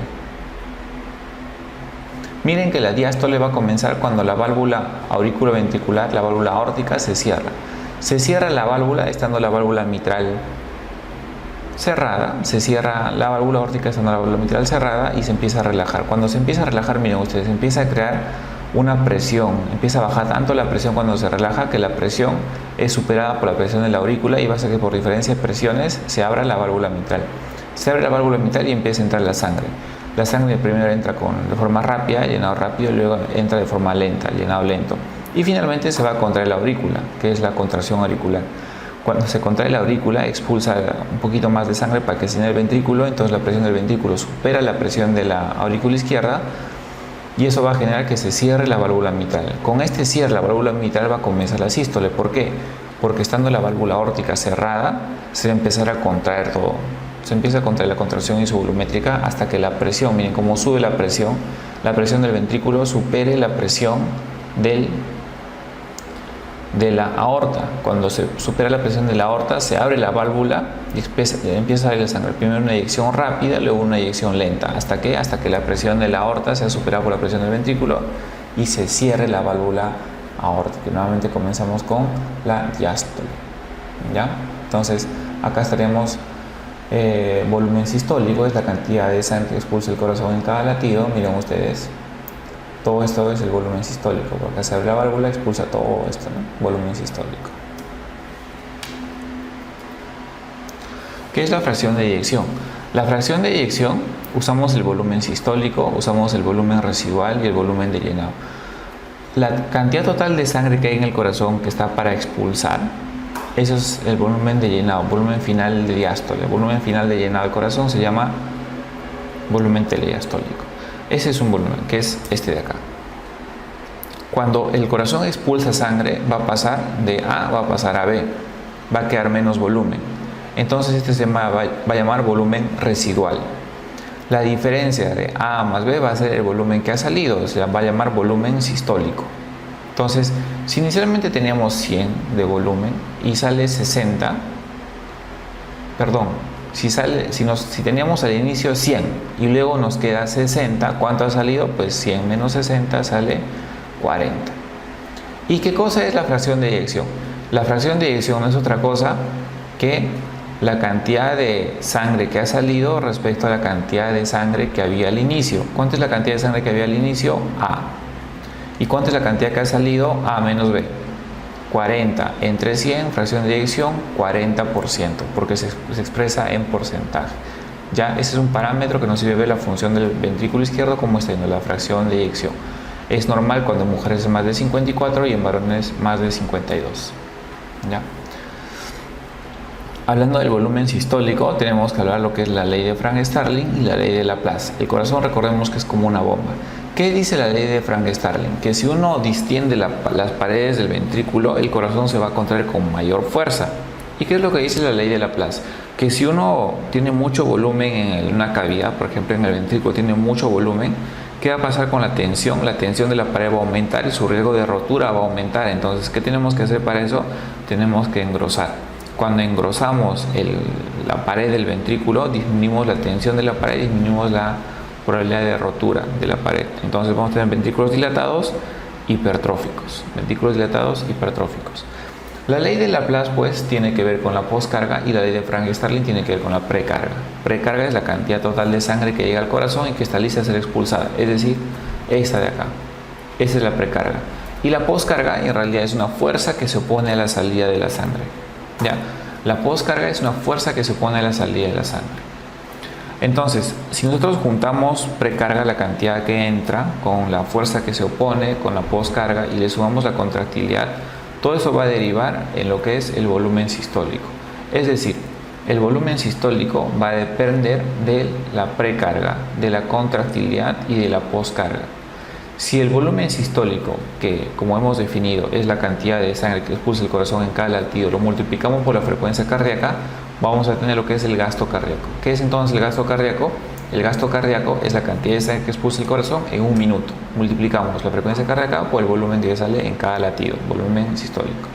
Miren que la diástole va a comenzar cuando la válvula auriculoventricular, la válvula aórtica, se cierra. Se cierra la válvula estando la válvula mitral cerrada, se cierra la válvula aórtica estando la válvula mitral cerrada y se empieza a relajar. Cuando se empieza a relajar, miren ustedes, empieza a crear una presión, empieza a bajar tanto la presión cuando se relaja que la presión es superada por la presión de la aurícula y va a hacer que por diferencia de presiones se abra la válvula mitral. Se abre la válvula mitral y empieza a entrar la sangre. La sangre primero entra de forma rápida, llenado rápido, y luego entra de forma lenta, llenado lento. Y finalmente se va a contraer la aurícula, que es la contracción auricular. Cuando se contrae la aurícula, expulsa un poquito más de sangre para que se llene el ventrículo, entonces la presión del ventrículo supera la presión de la aurícula izquierda y eso va a generar que se cierre la válvula mitral. Con este cierre, la válvula mitral va a comenzar la sístole. ¿Por qué? Porque estando la válvula aórtica cerrada, se va a empezar a contraer todo. Se empieza a contraer la contracción isovolumétrica hasta que la presión, miren cómo sube la presión del ventrículo supere la presión de la aorta. Cuando se supera la presión de la aorta, se abre la válvula y empieza a salir la sangre. Primero una eyección rápida, luego una eyección lenta. ¿Hasta qué? Hasta que la presión de la aorta sea superada por la presión del ventrículo y se cierre la válvula aórtica. Nuevamente comenzamos con la diástole. ¿Ya? Entonces, acá estaríamos volumen sistólico, es la cantidad de sangre que expulsa el corazón en cada latido. Miren ustedes. Todo esto es el volumen sistólico, porque se abre la válvula, expulsa todo esto, ¿no? Volumen sistólico. ¿Qué es la fracción de eyección? La fracción de eyección, usamos el volumen sistólico, usamos el volumen residual y el volumen de llenado. La cantidad total de sangre que hay en el corazón que está para expulsar, eso es el volumen de llenado, volumen final de diástole. El volumen final de llenado del corazón se llama volumen telediastólico. Ese es un volumen, que es este de acá. Cuando el corazón expulsa sangre, va a pasar de A, va a pasar a B. Va a quedar menos volumen. Entonces este va a llamar volumen residual. La diferencia de A más B va a ser el volumen que ha salido, o sea, va a llamar volumen sistólico. Entonces, si inicialmente teníamos 100 de volumen y sale 60, perdón, si teníamos al inicio 100 y luego nos queda 60, ¿cuánto ha salido? Pues 100 menos 60 sale 40. ¿Y qué cosa es la fracción de eyección? La fracción de eyección no es otra cosa que la cantidad de sangre que ha salido respecto a la cantidad de sangre que había al inicio. ¿Cuánto es la cantidad de sangre que había al inicio? A. ¿Y cuánto es la cantidad que ha salido? A menos B. 40 entre 100, fracción de eyección, 40%, porque se expresa en porcentaje. Ya, ese es un parámetro que nos sirve ver la función del ventrículo izquierdo, como está yendo la fracción de eyección. Es normal cuando en mujeres es más de 54 y en varones más de 52. ¿Ya? Hablando del volumen sistólico, tenemos que hablar lo que es la ley de Frank-Starling y la ley de Laplace. El corazón, recordemos que es como una bomba. ¿Qué dice la ley de Frank-Starling? Que si uno distiende las paredes del ventrículo, el corazón se va a contraer con mayor fuerza. ¿Y qué es lo que dice la ley de Laplace? Que si uno tiene mucho volumen en una cavidad, por ejemplo en el ventrículo tiene mucho volumen, ¿qué va a pasar con la tensión? La tensión de la pared va a aumentar y su riesgo de rotura va a aumentar. Entonces, ¿qué tenemos que hacer para eso? Tenemos que engrosar. Cuando engrosamos la pared del ventrículo, disminuimos la tensión de la pared, disminuimos la probabilidad de rotura de la pared. Entonces vamos a tener ventrículos dilatados, hipertróficos. Ventrículos dilatados, hipertróficos. La ley de Laplace, pues, tiene que ver con la poscarga y la ley de Frank-Starling tiene que ver con la precarga. Precarga es la cantidad total de sangre que llega al corazón y que está lista a ser expulsada, es decir, esta de acá. Esa es la precarga. Y la poscarga en realidad es una fuerza que se opone a la salida de la sangre. ¿Ya? La poscarga es una fuerza que se opone a la salida de la sangre. Entonces, si nosotros juntamos precarga, la cantidad que entra, con la fuerza que se opone, con la poscarga, y le sumamos la contractilidad, todo eso va a derivar en lo que es el volumen sistólico. Es decir, el volumen sistólico va a depender de la precarga, de la contractilidad y de la poscarga. Si el volumen sistólico, que como hemos definido es la cantidad de sangre que expulsa el corazón en cada latido, lo multiplicamos por la frecuencia cardíaca, vamos a tener lo que es el gasto cardíaco. ¿Qué es entonces el gasto cardíaco? El gasto cardíaco es la cantidad de sangre que expulsa el corazón en un minuto. Multiplicamos la frecuencia cardíaca por el volumen que sale en cada latido, volumen sistólico.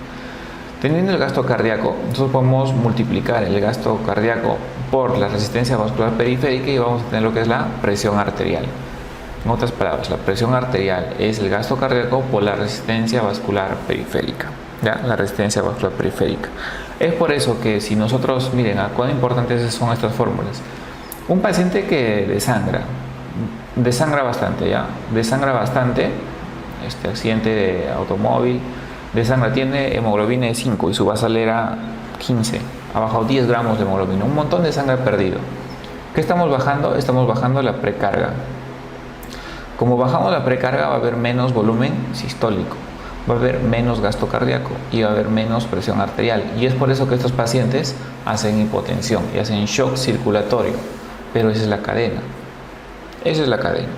Teniendo el gasto cardíaco, nosotros podemos multiplicar el gasto cardíaco por la resistencia vascular periférica y vamos a tener lo que es la presión arterial. En otras palabras, la presión arterial es el gasto cardíaco por la resistencia vascular periférica. ¿Ya? La resistencia vascular periférica. Es por eso que si nosotros, miren, cuán importantes son estas fórmulas. Un paciente que desangra bastante, ¿ya? Desangra bastante, accidente de automóvil, desangra, tiene hemoglobina de 5 y su basal era 15, ha bajado 10 gramos de hemoglobina, un montón de sangre perdido. ¿Qué estamos bajando? Estamos bajando la precarga. Como bajamos la precarga va a haber menos volumen sistólico, va a haber menos gasto cardíaco y va a haber menos presión arterial. Y es por eso que estos pacientes hacen hipotensión y hacen shock circulatorio. Pero esa es la cadena. Esa es la cadena.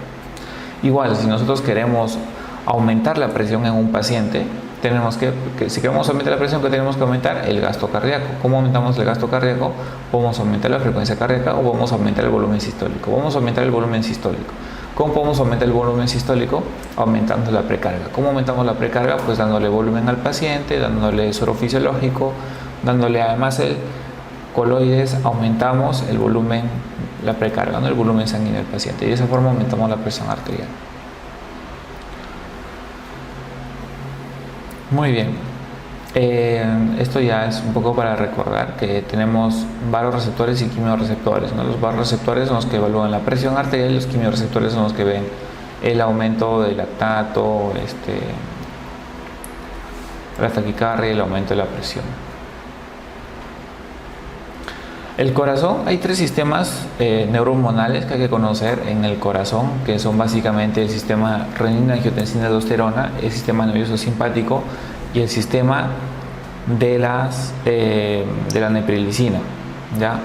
Igual, si nosotros queremos aumentar la presión en un paciente, tenemos si queremos aumentar la presión, ¿qué tenemos que aumentar? El gasto cardíaco. ¿Cómo aumentamos el gasto cardíaco? Podemos aumentar la frecuencia cardíaca o vamos a aumentar el volumen sistólico. Vamos a aumentar el volumen sistólico. ¿Cómo podemos aumentar el volumen sistólico? Aumentando la precarga. ¿Cómo aumentamos la precarga? Pues dándole volumen al paciente, dándole suero fisiológico, dándole además el coloides, aumentamos el volumen, la precarga, ¿no? El volumen sanguíneo del paciente. Y de esa forma aumentamos la presión arterial. Muy bien. Esto ya es un poco para recordar que tenemos varoreceptores y quimiorreceptores, ¿no? Los varoreceptores son los que evalúan la presión arterial y los quimiorreceptores son los que ven el aumento del lactato, la taquicardia y el aumento de la presión. El corazón, hay 3 sistemas neurohormonales que hay que conocer en el corazón, que son básicamente el sistema renina-angiotensina-aldosterona, el sistema nervioso simpático y el sistema de la neprilicina, ¿ya?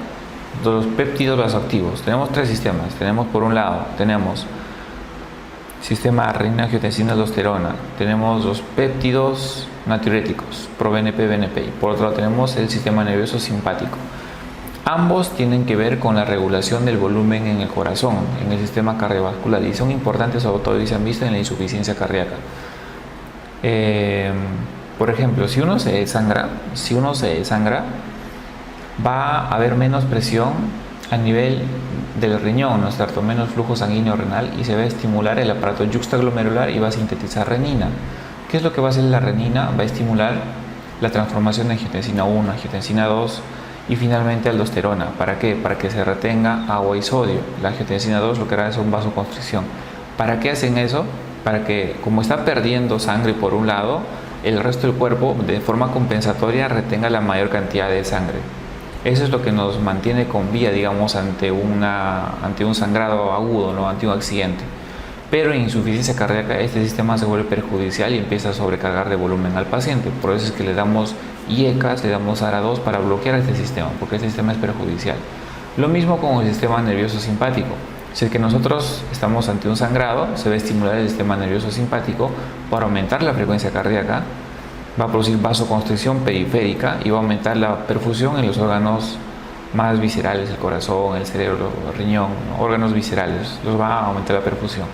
De los péptidos vasoactivos. Tenemos 3 sistemas. Tenemos por un lado, tenemos sistema renina-angiotensina-aldosterona, tenemos los péptidos natriuréticos, proBNP, BNP, y por otro lado tenemos el sistema nervioso simpático. Ambos tienen que ver con la regulación del volumen en el corazón, en el sistema cardiovascular, y son importantes, sobre todo, y se han visto en la insuficiencia cardíaca. Por ejemplo, si uno se desangra, va a haber menos presión a nivel del riñón, ¿no es cierto? Menos flujo sanguíneo renal y se va a estimular el aparato yuxtaglomerular y va a sintetizar renina. ¿Qué es lo que va a hacer la renina? Va a estimular la transformación de angiotensina 1, angiotensina 2 y finalmente aldosterona. ¿Para qué? Para que se retenga agua y sodio. La angiotensina 2 lo que hará es un vasoconstricción. ¿Para qué hacen eso? Para que, como está perdiendo sangre por un lado, el resto del cuerpo de forma compensatoria retenga la mayor cantidad de sangre. Eso es lo que nos mantiene con vida, digamos, ante un sangrado agudo, ¿no? Ante un accidente. Pero en insuficiencia cardíaca este sistema se vuelve perjudicial y empieza a sobrecargar de volumen al paciente. Por eso es que le damos IECAS, le damos ARA2 para bloquear este sistema, porque este sistema es perjudicial. Lo mismo con el sistema nervioso simpático. Si es que nosotros estamos ante un sangrado, se va a estimular el sistema nervioso simpático para aumentar la frecuencia cardíaca, va a producir vasoconstricción periférica y va a aumentar la perfusión en los órganos más viscerales, el corazón, el cerebro, el riñón, ¿no? Órganos viscerales, los va a aumentar la perfusión.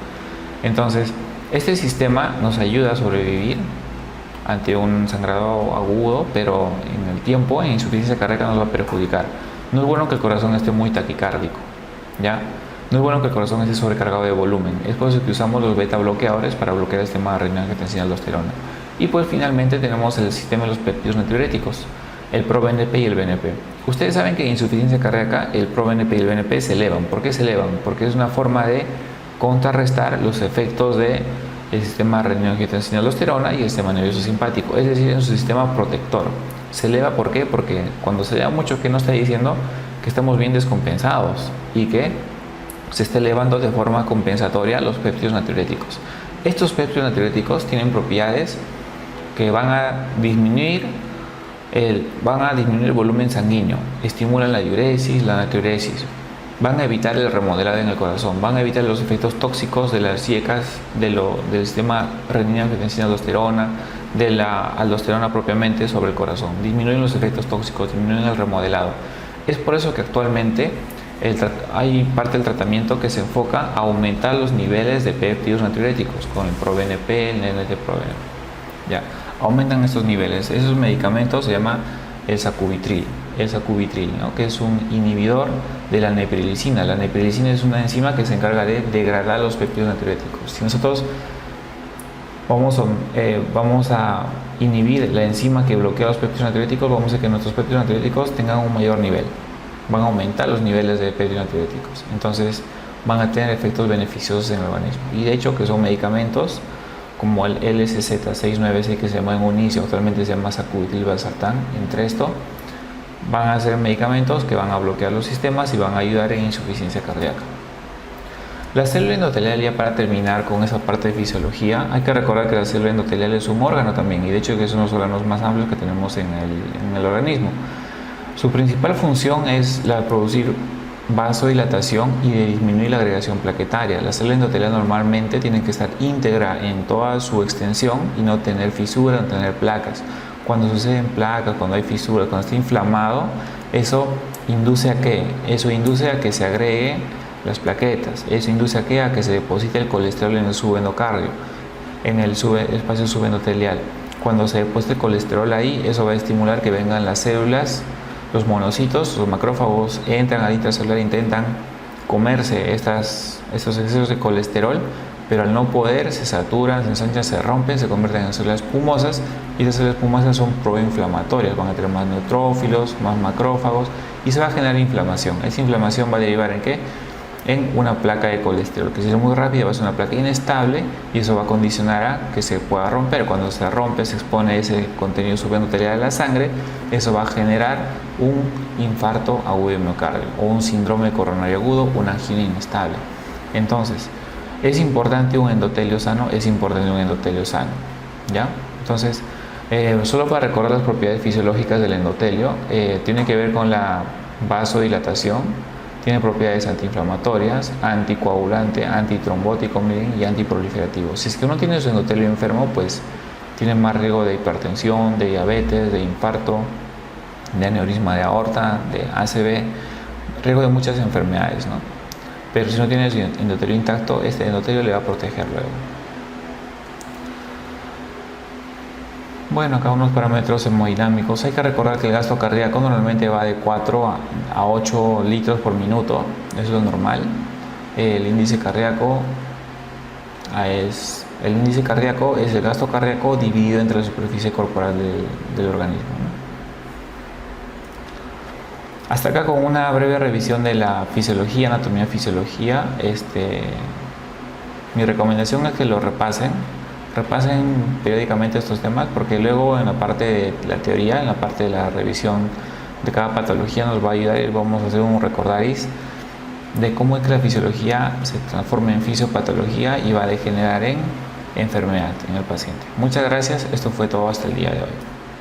Entonces, este sistema nos ayuda a sobrevivir ante un sangrado agudo, pero en el tiempo, en insuficiencia cardíaca, nos va a perjudicar. No es bueno que el corazón esté muy taquicárdico, ¿ya? No es bueno que el corazón esté sobrecargado de volumen. Es por eso que usamos los beta bloqueadores para bloquear el sistema renina-angiotensina-aldosterona. Y pues finalmente tenemos el sistema de los péptidos natriuréticos, el proBNP y el BNP. Ustedes saben que en insuficiencia cardíaca el proBNP y el BNP se elevan. ¿Por qué se elevan? Porque es una forma de contrarrestar los efectos del sistema renina-angiotensina-aldosterona y el sistema nervioso simpático, es decir, en su sistema protector. Se eleva, ¿por qué? Porque cuando se eleva mucho, ¿qué nos está diciendo? Que estamos bien descompensados y que se está elevando de forma compensatoria los péptidos natriuréticos. Estos péptidos natriuréticos tienen propiedades que van a disminuir el volumen sanguíneo, estimulan la diuresis, la natriuresis, van a evitar el remodelado en el corazón, van a evitar los efectos tóxicos de las IECAS, del sistema renina-angiotensina-aldosterona, de la aldosterona propiamente sobre el corazón, disminuyen los efectos tóxicos, disminuyen el remodelado. Es por eso que actualmente hay parte del tratamiento que se enfoca a aumentar los niveles de péptidos natriuréticos con el proBNP, el NT-proBNP. Ya. aumentan estos niveles. Esos medicamentos se llama el sacubitril, ¿no? Que es un inhibidor de la neprilicina. La neprilicina es una enzima que se encarga de degradar los péptidos natriuréticos. Si nosotros vamos a inhibir la enzima que bloquea los péptidos natriuréticos, vamos a hacer que nuestros péptidos natriuréticos tengan un mayor nivel. Van a aumentar los niveles de péptidos natriuréticos. Entonces van a tener efectos beneficiosos en el organismo. Y de hecho que son medicamentos como el LSZ696 que se llama en un inicio, actualmente se llama sacubitril valsartán. Entre esto van a ser medicamentos que van a bloquear los sistemas y van a ayudar en insuficiencia cardíaca. La célula endotelial, ya para terminar con esa parte de fisiología, hay que recordar que la célula endotelial es un órgano también, y de hecho que es uno de los órganos más amplios que tenemos en el organismo. Su principal función es la de producir vasodilatación y de disminuir la agregación plaquetaria. La célula endotelial normalmente tiene que estar íntegra en toda su extensión y no tener fisuras, no tener placas. Cuando suceden placas, cuando hay fisuras, cuando está inflamado, eso induce a ¿qué? Eso induce a que se agregue las plaquetas. Eso induce a ¿qué? A que se deposite el colesterol en el subendocardio, en el espacio subendotelial. Cuando se deposite el colesterol ahí, eso va a estimular que vengan las células, los monocitos, los macrófagos, entran al intracelular, intentan comerse estos excesos de colesterol, pero al no poder se saturan, se ensanchan, se rompen, se convierten en células espumosas, y esas células espumosas son proinflamatorias, van a tener más neutrófilos, más macrófagos, y se va a generar inflamación. Esa inflamación va a derivar ¿en qué? En una placa de colesterol, que si es muy rápida va a ser una placa inestable, y eso va a condicionar a que se pueda romper. Cuando se rompe, se expone ese contenido subendotelial de la sangre, eso va a generar un infarto agudo de miocardio o un síndrome coronario agudo, una angina inestable. Entonces, ¿es importante un endotelio sano? Es importante un endotelio sano, ¿ya? Entonces, solo para recordar las propiedades fisiológicas del endotelio, tiene que ver con la vasodilatación, tiene propiedades antiinflamatorias, anticoagulante, antitrombótico y antiproliferativo. Si es que uno tiene su endotelio enfermo, pues tiene más riesgo de hipertensión, de diabetes, de infarto, de aneurisma de aorta, de ACV, riesgo de muchas enfermedades, ¿no? Pero si no tiene su endotelio intacto, este endotelio le va a proteger luego. Bueno, acá unos parámetros hemodinámicos. Hay que recordar que el gasto cardíaco normalmente va de 4 a 8 litros por minuto, eso es lo normal. El índice cardíaco es el gasto cardíaco dividido entre la superficie corporal del organismo, ¿no? Hasta acá con una breve revisión de la fisiología, anatomía, fisiología. Mi recomendación es que lo repasen periódicamente estos temas, porque luego en la parte de la teoría, en la parte de la revisión de cada patología, nos va a ayudar y vamos a hacer un recordaris de cómo es que la fisiología se transforma en fisiopatología y va a degenerar en enfermedad en el paciente. Muchas gracias, esto fue todo hasta el día de hoy.